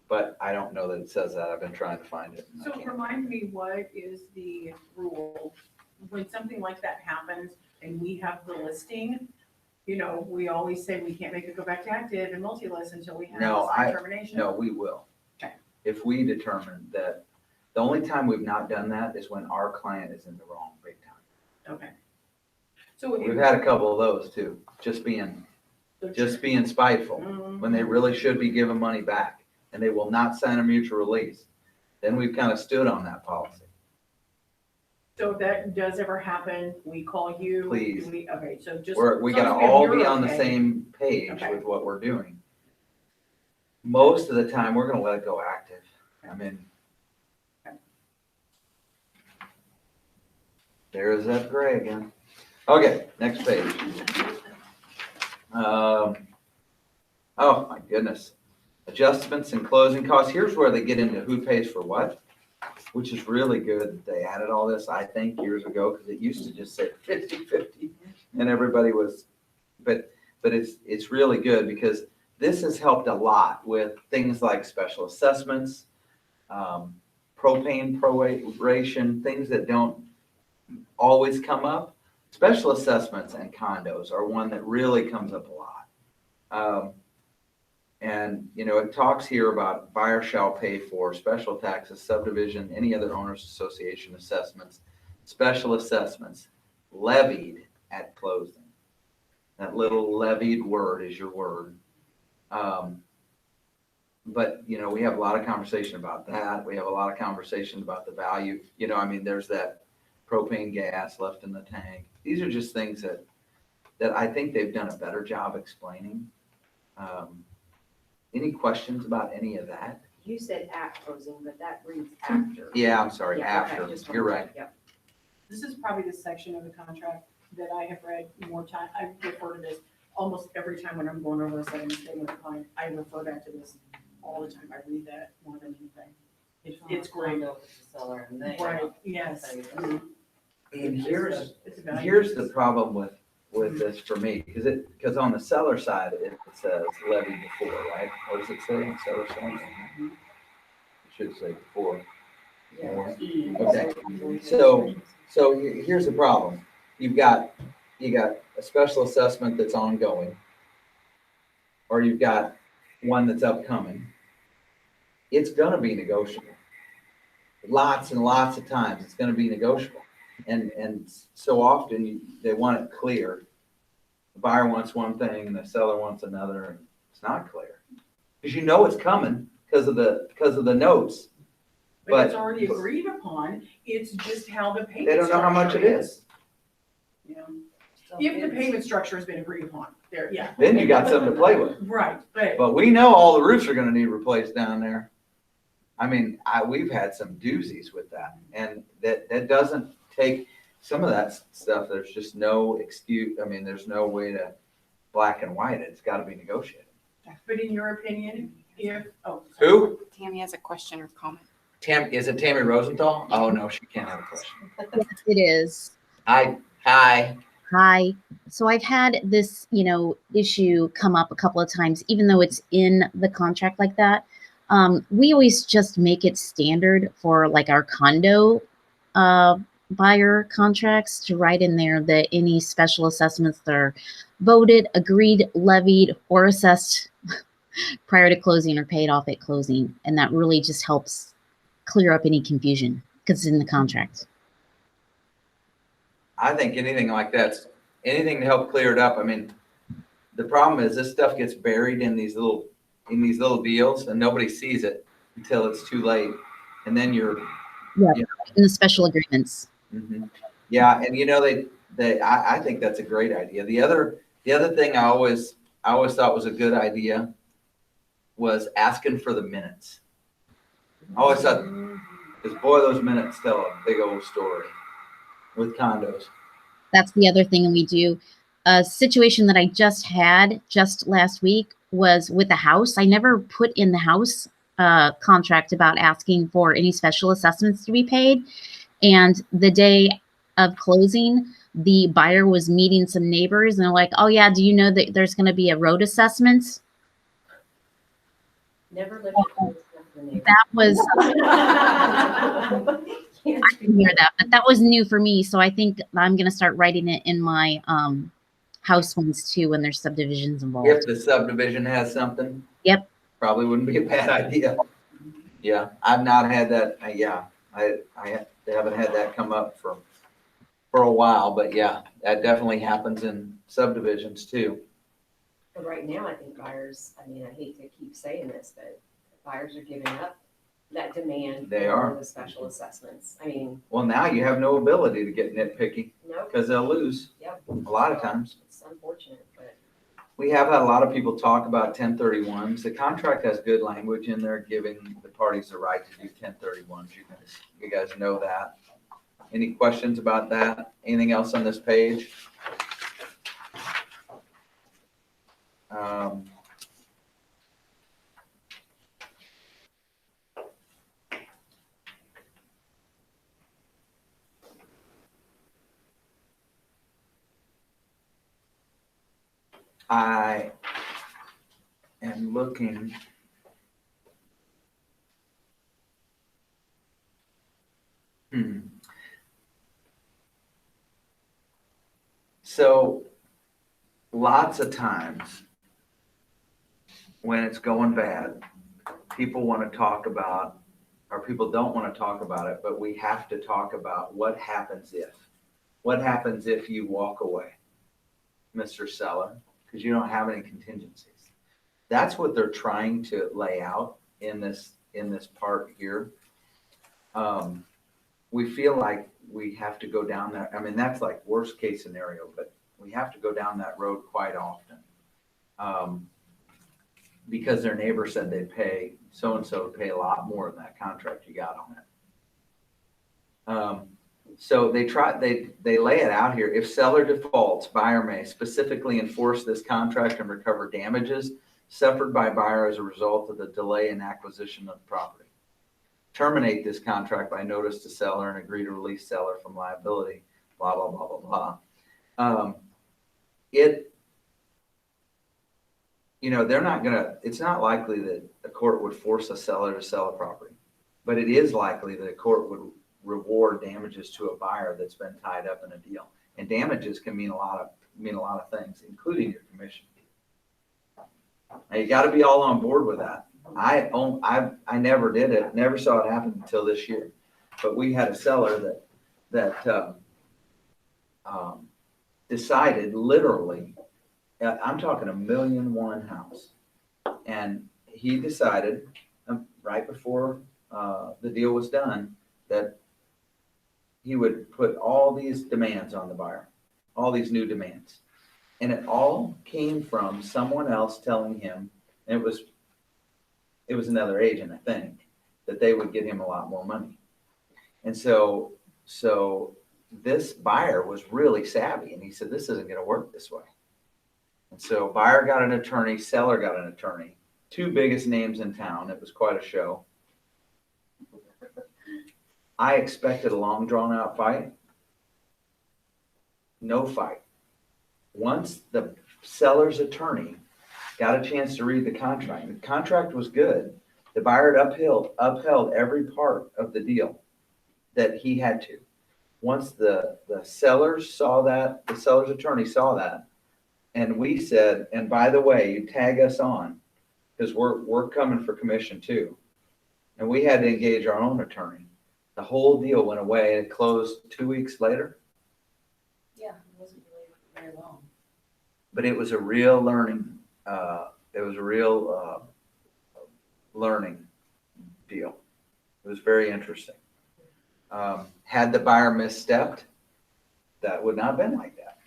But I don't know that it says that. I've been trying to find it. and I
So
can't.
remind me, what is the rule when something like that happens and we have the listing? You know, we always say we can't make it go back to active and multi-list until we have
No,
signed termination.
No, we will.
Okay.
If we determine that, the only time we've not done that is when our client is in the wrong big time.
Okay. So
We've had a couple of those too, just being spiteful, when they really should be giving money back, and they will not sign a mutual release. Then we've kind of stood on that policy.
So if that does ever happen, we call you?
Please.
Okay, so just.
We
as long
gotta
as we have
all
your
be on the
okay.
same page
Okay.
with what we're doing. Most of the time, we're gonna let it go active. I mean, there's that gray again. Okay, next page. Oh, my goodness. Adjustments and closing costs. Here's where they get into who pays for what, which is really good that they added all this, I think, years ago, because it used to just say 50-50 and everybody was, but it's really good because this has helped a lot with things like special assessments, propane proration, things that don't always come up. Special assessments and condos are one that really comes up a lot. And, you know, it talks here about buyer shall pay for special taxes, subdivision, any other owners association assessments, special assessments levied at closing. That little levied word is your word. But, you know, we have a lot of conversation about that. We have a lot of conversation about the value. You know, I mean, there's that propane gas left in the tank. These are just things that I think they've done a better job explaining. Any questions about any of that?
You said at closing, but that reads after.
Yeah, I'm sorry,
Yeah, okay,
after.
just
You're
wanted to-
right.
Yep.
This is probably the section of the contract that I have read more time, I refer to this almost every time when I'm going over a settlement statement with a client, I refer back to this all the time. I read that more than anything. It's great.
Seller and they.
Right, yes.
And here's
It's about-
Here's the problem with this for me, because on the seller side, it says levy before, right? What does it say on seller side? It should say before. More. Okay. So here's the problem. You got a special assessment that's ongoing, or you've got one that's upcoming. It's gonna be negotiable. Lots and lots of times, it's gonna be negotiable. And so often they want it clear. The buyer wants one thing and the seller wants another, and it's not clear. Because you know it's coming because of the notes.
But it's already agreed upon, it's just how the payment.
They don't know how much it
structure
is.
You know, if the payment structure has been agreed upon, there, yeah.
Then you got something to play with.
Right, but
But we know all the roofs are gonna need replaced down there. I mean, we've had some doozies with that, and that doesn't take, some of that stuff, there's just no excuse, I mean, there's no way to black and white it, it's gotta be negotiated.
but in your opinion, if, oh.
Who?
Tammy has a question or comment.
Is it Tammy Rosenthal? Oh, no, she can't have a question.
Yes, it is.
Hi.
Hi. So I've had this, issue come up a couple of times, even though it's in the contract like that. We always just make it standard for like our condo buyer contracts to write in there that any special assessments that are voted, agreed, levied, or assessed prior to closing are paid off at closing. And that really just helps clear up any confusion because it's in the contract.
I think anything like that's, anything to help clear it up. I mean, the problem is this stuff gets buried in these little deals and nobody sees it until it's too late. And then you're,
In the special agreements.
mhm. Yeah. And I think that's a great idea. The other thing I always thought was a good idea was asking for the minutes. I always thought, because boy, those minutes tell a big old story with condos.
That's the other thing we do. A situation that I just had just last week was with the house. I never put in the house contract about asking for any special assessments to be paid. And the day of closing, the buyer was meeting some neighbors and they're like, oh yeah, do you know that there's going to be a road assessment?
Never lived in the neighborhood.
That was, I didn't hear that, but that was new for me. So I think I'm going to start writing it in my house ones too when there's subdivisions involved.
If the subdivision has something.
Yep.
Probably wouldn't be a bad idea. Yeah, I've not had that, I haven't had that come up for a while, but yeah, that definitely happens in subdivisions too.
But right now, I think buyers, I hate to keep saying this, but buyers are giving up that demand.
They
for
are.
the special assessments.
Well, now you have no ability to get nitpicky
No,
because they'll lose
Yep.
a lot of times.
it's unfortunate, but
We have had a lot of people talk about 1031s. The contract has good language in there giving the parties the right to do 1031s. You guys know that. Any questions about that? Anything else on this page? I am looking. So lots of times when it's going bad, people want to talk about, or people don't want to talk about it, but we have to talk about what happens if you walk away, Mr. Seller, because you don't have any contingencies. That's what they're trying to lay out in this part here. We feel like we have to go down that. I mean, that's like worst case scenario, but we have to go down that road quite often. Because their neighbor said they'd pay, so-and-so pay a lot more than that contract you got on it. So they lay it out here. If seller defaults, buyer may specifically enforce this contract and recover damages suffered by buyer as a result of the delay in acquisition of property. Terminate this contract by notice to seller and agree to release seller from liability, blah, blah, blah, blah, blah. They're not gonna, it's not likely that a court would force a seller to sell a property, but it is likely that a court would reward damages to a buyer that's been tied up in a deal. And damages can mean a lot of things, including your commission. Now, you gotta be all on board with that. I never did it, never saw it happen until this year. But we had a seller that decided literally, I'm talking $1.1 million house. And he decided right before the deal was done that he would put all these demands on the buyer, all these new demands. And it all came from someone else telling him, and it was another agent, I think, that they would get him a lot more money. And so this buyer was really savvy, and he said, this isn't going to work this way. And so buyer got an attorney, seller got an attorney, two biggest names in town. It was quite a show. I expected a long, drawn-out fight. No fight. Once the seller's attorney got a chance to read the contract was good. The buyer had upheld every part of the deal that he had to. Once the sellers saw that, the seller's attorney saw that, and we said, and by the way, you tag us on, because we're coming for commission too. And we had to engage our own attorney. The whole deal went away and it closed 2 weeks later.
Yeah, it wasn't really very long.
But it was a real learning. Learning deal. It was very interesting. Had the buyer misstepped, that would not have been like that.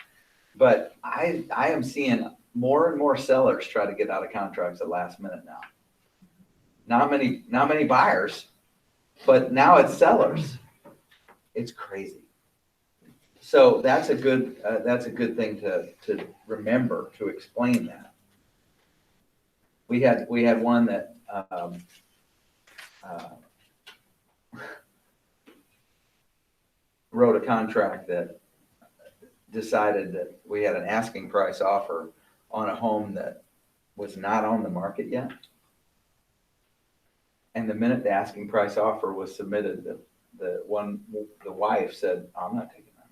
But I am seeing more and more sellers try to get out of contracts at last minute now. Not many buyers, but now it's sellers. It's crazy. So that's a good thing to remember, to explain that. We had one that wrote a contract that decided that we had an asking price offer on a home that was not on the market yet. And the minute the asking price offer was submitted, the wife said, I'm not taking that.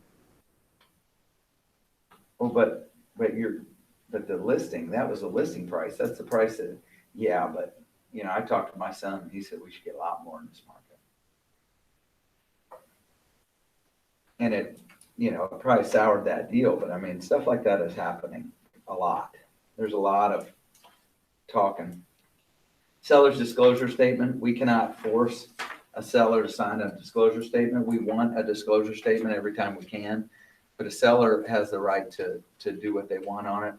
Oh, but the listing, that was the listing price. That's the price that, yeah, but I talked to my son and he said we should get a lot more in this market. And it probably soured that deal, but I mean, stuff like that is happening a lot. There's a lot of talking. Seller's disclosure statement. We cannot force a seller to sign a disclosure statement. We want a disclosure statement every time we can, but a seller has the right to do what they want on it.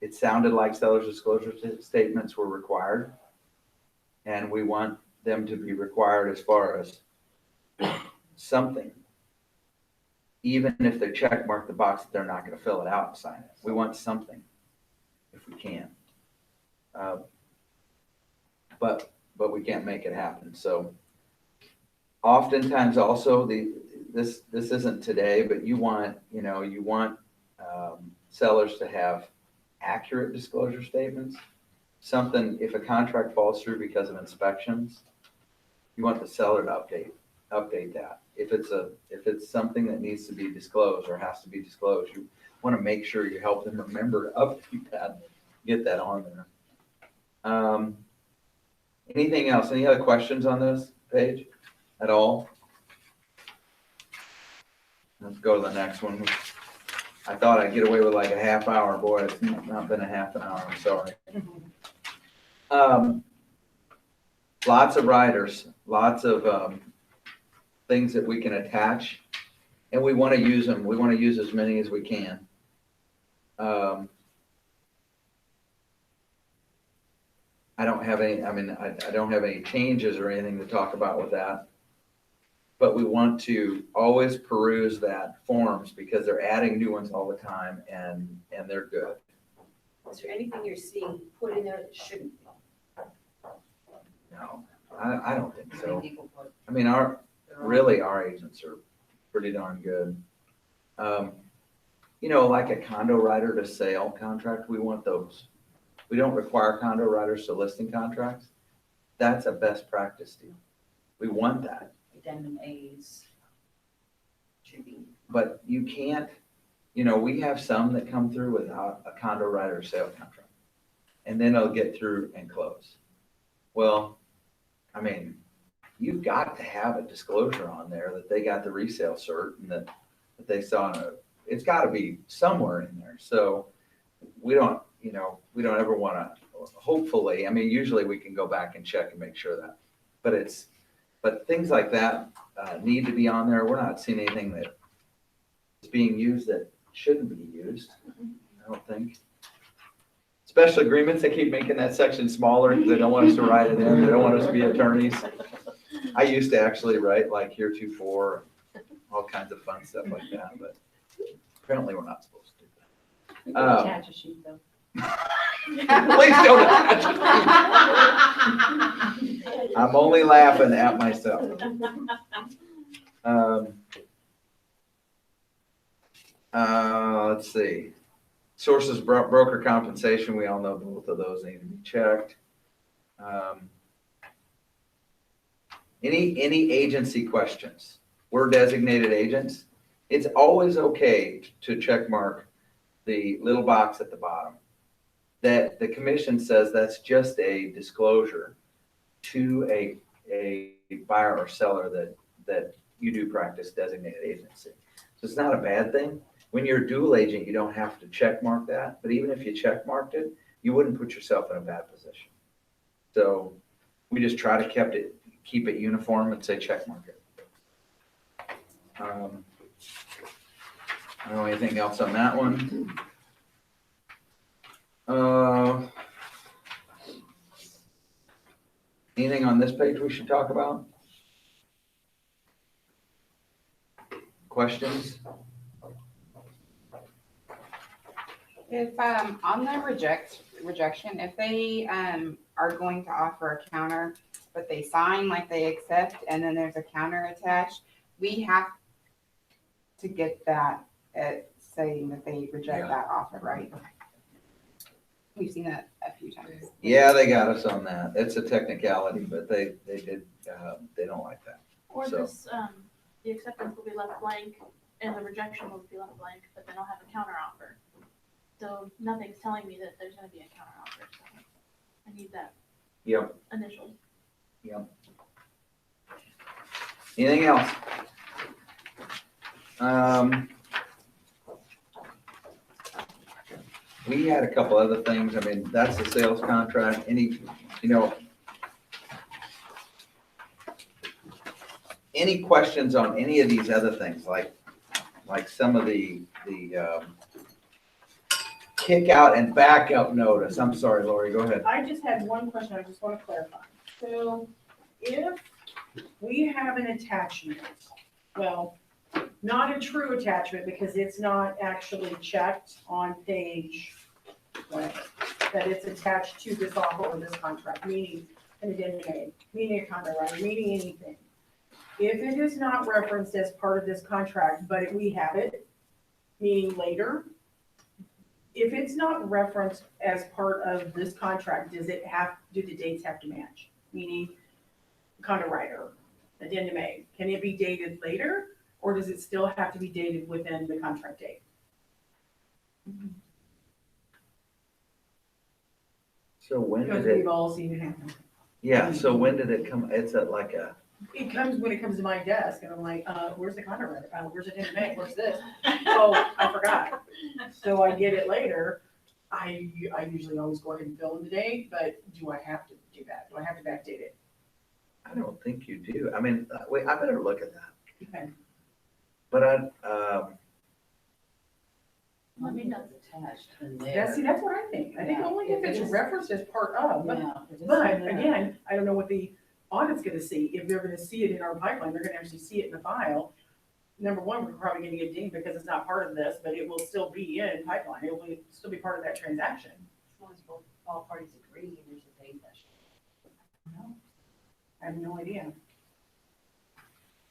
It sounded like seller's disclosure statements were required, and we want them to be required as far as something. Even if they check mark the box that they're not going to fill it out and sign it. We want something if we can. But we can't make it happen. So oftentimes also this isn't today, but you want sellers to have accurate disclosure statements. Something, if a contract falls through because of inspections, you want the seller to update that. If it's something that needs to be disclosed or has to be disclosed, you want to make sure you help them remember to update that, get that on there. Anything else? Any other questions on this page at all? Let's go to the next one. I thought I'd get away with like a half hour. Boy, it's not been a half an hour. I'm sorry. Lots of riders, lots of things that we can attach, and we want to use them. We want to use as many as we can. I don't have any changes or anything to talk about with that. but we want to always peruse that forms because they're adding new ones all the time and they're good.
Is there anything you're seeing put in there that shouldn't be?
No, I don't think so.
People put-
I mean, really, our agents are pretty darn good. You know, like a condo writer to sale contract, we want those. We don't require condo writers to listing contracts. That's a best practice deal. We want that,
Addendum A's. Should be.
but you can't, you know, we have some that come through without a condo writer sale contract. And then they'll get through and close. Well, I mean, you've got to have a disclosure on there that they got the resale cert and that they saw it's gotta be somewhere in there. So we don't, you know, we don't ever wanna, hopefully, I mean, usually we can go back and check and make sure that, but things like that need to be on there. We're not seeing anything that is being used that shouldn't be used, I don't think. Special agreements, they keep making that section smaller because they don't want us to write it in. They don't want us to be attorneys. I used to actually write like heretofore, all kinds of fun stuff like that, but apparently we're not supposed to do that.
You can attach a sheet though.
Please don't attach it. I'm only laughing at myself. Let's see. Sources broker compensation, we all know both of those need to be checked. Any agency questions? We're designated agents. It's always okay to check mark the little box at the bottom. That the commission says that's just a disclosure to a buyer or seller that you do practice designated agency. So it's not a bad thing. When you're a dual agent, you don't have to check mark that, but even if you check marked it, you wouldn't put yourself in a bad position. So we just try to keep it uniform and say check mark it. I don't know anything else on that one. Anything on this page we should talk about? Questions?
If, on the rejection, if they, are going to offer a counter, but they sign like they accept, and then there's a counter attached, we have to get that at saying that they reject that offer, right? We've seen that a few times.
Yeah, they got us on that. It's a technicality, but they did, they don't like that.
Or
So-
this, the acceptance will be left blank and the rejection will be left blank, but then I'll have a counter offer. So nothing's telling me that there's gonna be a counter offer, so I need that
Yep,
initial.
yep. Anything else? We had a couple other things. I mean, that's the sales contract. Any questions on any of these other things, like some of the kick out and back up notice? I'm sorry, Lori, go ahead.
I just had one question I just want to clarify. So if we have an attachment, well, not a true attachment because it's not actually checked on page whatever, that it's attached to this offer or this contract, meaning an addendum A, meaning a condo writer, meaning anything. If it is not referenced as part of this contract, but we have it, meaning later, if it's not referenced as part of this contract, do the dates have to match? Meaning condo writer, addendum A, can it be dated later? Or does it still have to be dated within the contract date?
So when
Because
did it,
we've all seen it happen.
yeah, so when did it come? It's like a,
It comes when it comes to my desk and I'm like, where's the condo writer? Where's addendum A? Where's this? Oh, I forgot. So I get it later. I usually always go ahead and fill in the date, but do I have to do that? Do I have to backdate it?
I don't think you do. I mean, wait, I better look at that.
Okay.
But
Let me know it's attached in there.
That's what I think. I think
Yeah.
only if
If it
it's
is-
referenced as part of, but
Yeah, if it's
But
in there.
again, I don't know what the audit's gonna see, if they're gonna see it in our pipeline, they're gonna actually see it in the file. Number one, we're probably gonna get dinged because it's not part of this, but it will still be in pipeline, it will still be part of that transaction.
As long as both, all parties agree, and there's a date that should.
I have no idea.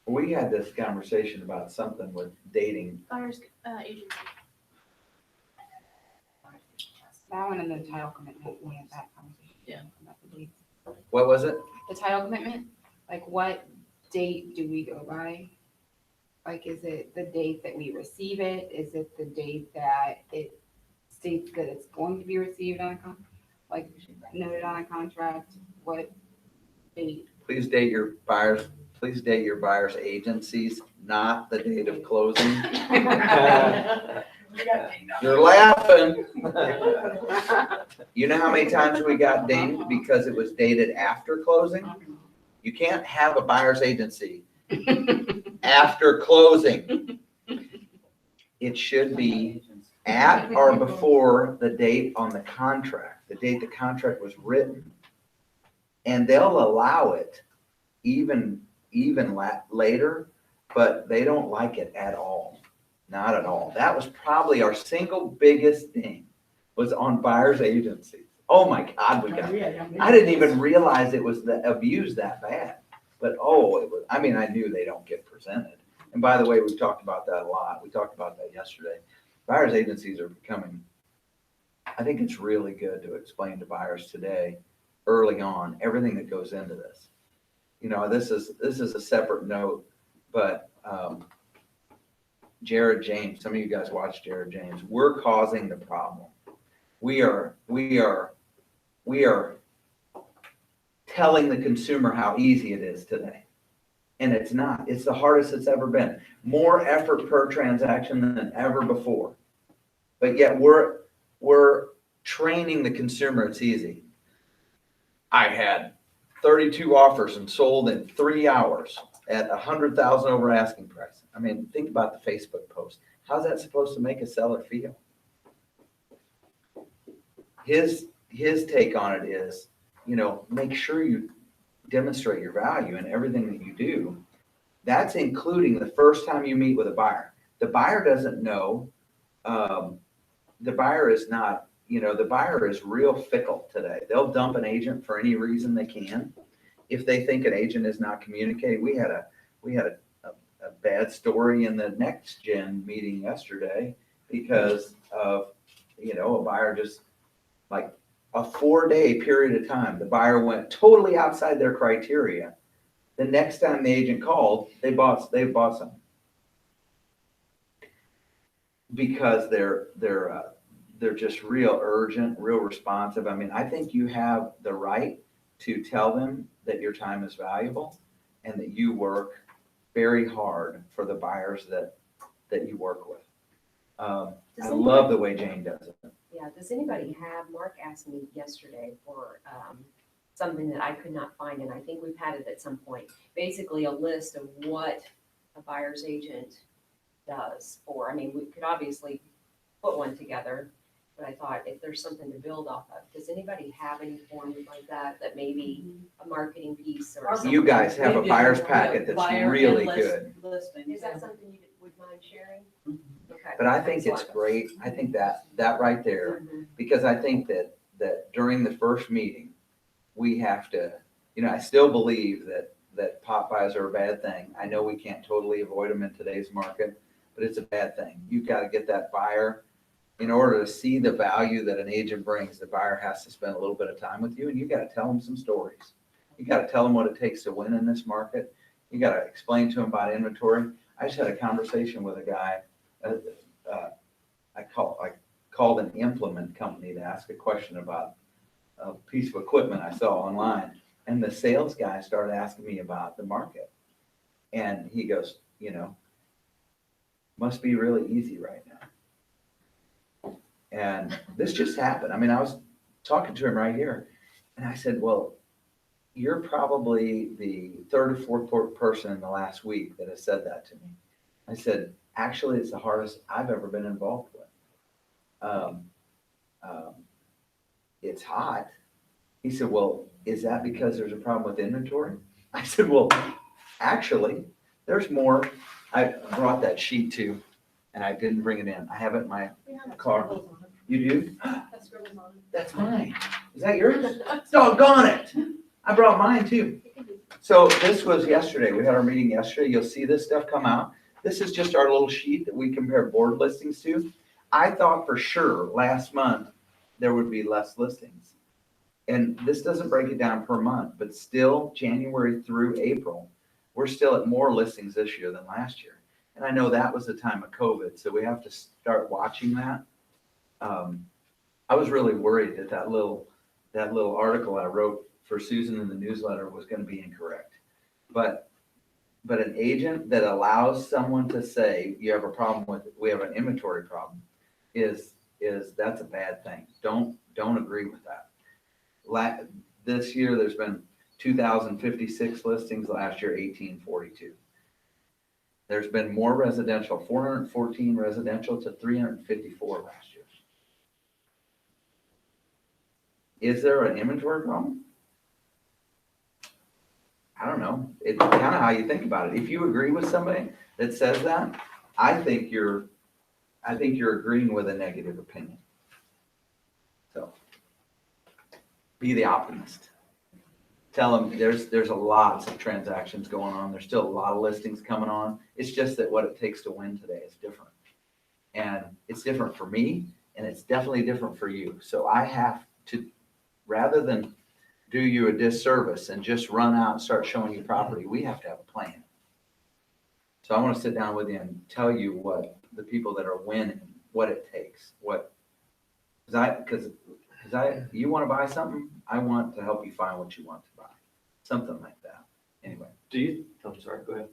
We had this conversation about something with dating.
Buyer's, agency.
That one and the title commitment, we had that conversation.
Yeah.
About the dates.
What was it?
The title commitment, like what date do we go by? Like, is it the date that we receive it? Is it the date that it states that it's going to be received on a like noted on a contract? What date?
Please date your buyer's agencies, not the date of closing. You're laughing. You know how many times we got dinged because it was dated after closing? You can't have a buyer's agency after closing. It should be at or before the date on the contract, the date the contract was written. And they'll allow it even later, but they don't like it at all. Not at all. That was probably our single biggest thing, was on buyer's agencies. Oh my God, we got, I didn't even realize it was the abuse that bad. But oh, it was, I mean, I knew they don't get presented. And by the way, we've talked about that a lot. We talked about that yesterday. Buyer's agencies are becoming, I think it's really good to explain to buyers today, early on, everything that goes into this. You know, this is a separate note, but Jared James, some of you guys watch Jared James. We're causing the problem. We are telling the consumer how easy it is today. And it's not. It's the hardest it's ever been. More effort per transaction than ever before. But yet we're training the consumer it's easy. I had 32 offers and sold in 3 hours at 100,000 over asking price. I mean, think about the Facebook post. How's that supposed to make a seller feel? His take on it is, you know, make sure you demonstrate your value in everything that you do. That's including the first time you meet with a buyer. The buyer doesn't know. The buyer is not, you know, the buyer is real fickle today. They'll dump an agent for any reason they can. If they think an agent is not communicating, we had a bad story in the Next Gen meeting yesterday because of, you know, a buyer just like a 4-day period of time, the buyer went totally outside their criteria. The next time the agent called, they bought some because they're just real urgent, real responsive. I mean, I think you have the right to tell them that your time is valuable and that you work very hard for the buyers that you work with. I love the way Jane does it.
Yeah, does anybody have, Mark asked me yesterday for something that I could not find, and I think we've had it at some point. Basically a list of what a buyer's agent does for, I mean, we could obviously put one together, but I thought if there's something to build off of, does anybody have any form like that maybe a marketing piece or something?
You guys have a
Maybe
buyer's
a
packet that's
buyer
really
and
good.
listings,
Is that
yeah.
something you would mind sharing? Okay.
But I think it's great. I think that right there,
Mhm.
because I think that during the first meeting, we have to, you know, I still believe that pop buys are a bad thing. I know we can't totally avoid them in today's market, but it's a bad thing. You've got to get that buyer. In order to see the value that an agent brings, the buyer has to spend a little bit of time with you, and you got to tell them some stories. You got to tell them what it takes to win in this market. You got to explain to them about inventory. I just had a conversation with a guy. I called an implement company to ask a question about a piece of equipment I saw online, and the sales guy started asking me about the market, and he goes, you know, must be really easy right now. And this just happened. I mean, I was talking to him right here, and I said, well, you're probably the third or fourth person in the last week that has said that to me. I said, actually, it's the hardest I've ever been involved with. It's hot. He said, well, is that because there's a problem with inventory? I said, well, actually, there's more. I brought that sheet too, and I didn't bring it in. I have it in my car. You do? That's mine. Is that yours? Doggone it. I brought mine too. So this was yesterday. We had our meeting yesterday. You'll see this stuff come out. This is just our little sheet that we compare board listings to. I thought for sure last month there would be less listings. And this doesn't break it down per month, but still January through April, we're still at more listings this year than last year. And I know that was the time of COVID, so we have to start watching that. I was really worried that that little article I wrote for Susan in the newsletter was going to be incorrect. But an agent that allows someone to say you have a problem with, we have an inventory problem, is that's a bad thing. Don't agree with that. This year there's been 2,056 listings. Last year 1,842. There's been more residential, 414 residential to 354 last year. Is there an inventory problem? I don't know. It's kind of how you think about it. If you agree with somebody that says that, I think you're agreeing with a negative opinion. So be the optimist. Tell them there's a lots of transactions going on. There's still a lot of listings coming on. It's just that what it takes to win today is different. And it's different for me, and it's definitely different for you. So I have to, rather than do you a disservice and just run out and start showing you property, we have to have a plan. So I want to sit down with you and tell you what the people that are winning, what it takes, because you want to buy something, I want to help you find what you want to buy, something like that. Anyway.
I'm sorry, go ahead.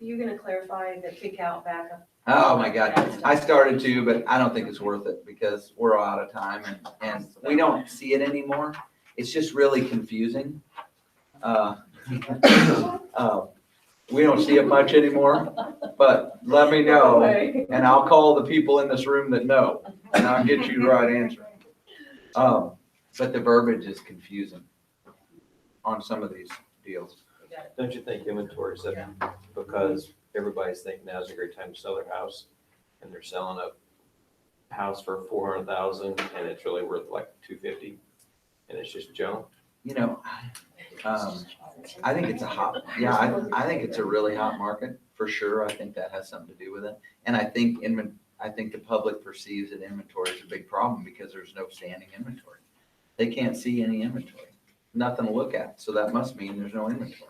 Are you gonna clarify the kick out backup?
Oh my God, I started to, but I don't think it's worth it because we're all out of time and we don't see it anymore. It's just really confusing. We don't see it much anymore, but let me know and I'll call the people in this room that know and I'll get you the right answer. But the verbiage is confusing on some of these deals.
Don't you think inventory is up because everybody's thinking now's a great time to sell their house and they're selling a house for 400,000 and it's really worth like 250 and it's just junk?
You know, I think it's I think it's a really hot market for sure. I think that has something to do with it. And I think the public perceives that inventory is a big problem because there's no standing inventory. They can't see any inventory, nothing to look at. So that must mean there's no inventory.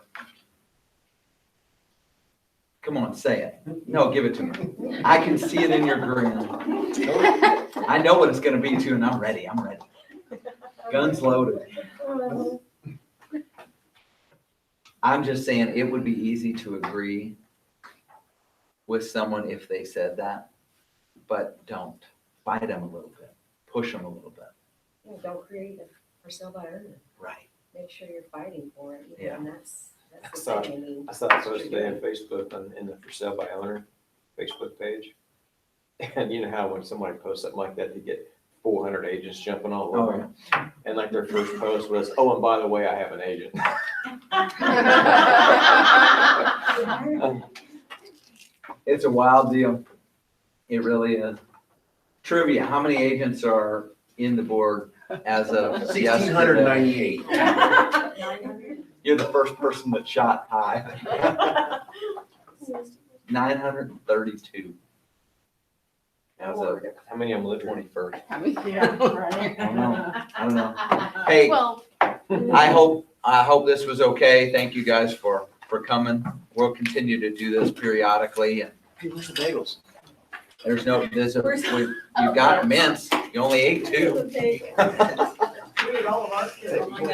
Come on, say it. No, give it to me. I can see it in your grin. I know what it's going to be too, and I'm ready. Guns loaded. I'm just saying it would be easy to agree with someone if they said that, but don't. Fight them a little bit. Push them a little bit.
Yeah, don't create a for sale by owner.
Right.
Make sure you're fighting for it.
Yeah.
And that's the
saw
thing. I mean,
I saw it posted today on Facebook in the for sale by owner Facebook page. And you know how when somebody posts something like that, they get 400 agents jumping all over them. And like their first post was, oh, and by the way, I have an agent.
It's a wild deal. It really is. Trivia, how many agents are in the board as of yesterday?
1,698.
You're the first person that shot high. 932. As of
How many of them live here?
21st.
Yeah, right.
I don't know. Hey,
Well,
I hope this was okay. Thank you guys for coming. We'll continue to do this periodically and
Hey, where's the bagels?
you've got mints. You only ate 2.
Dude, all of our kids, oh my God.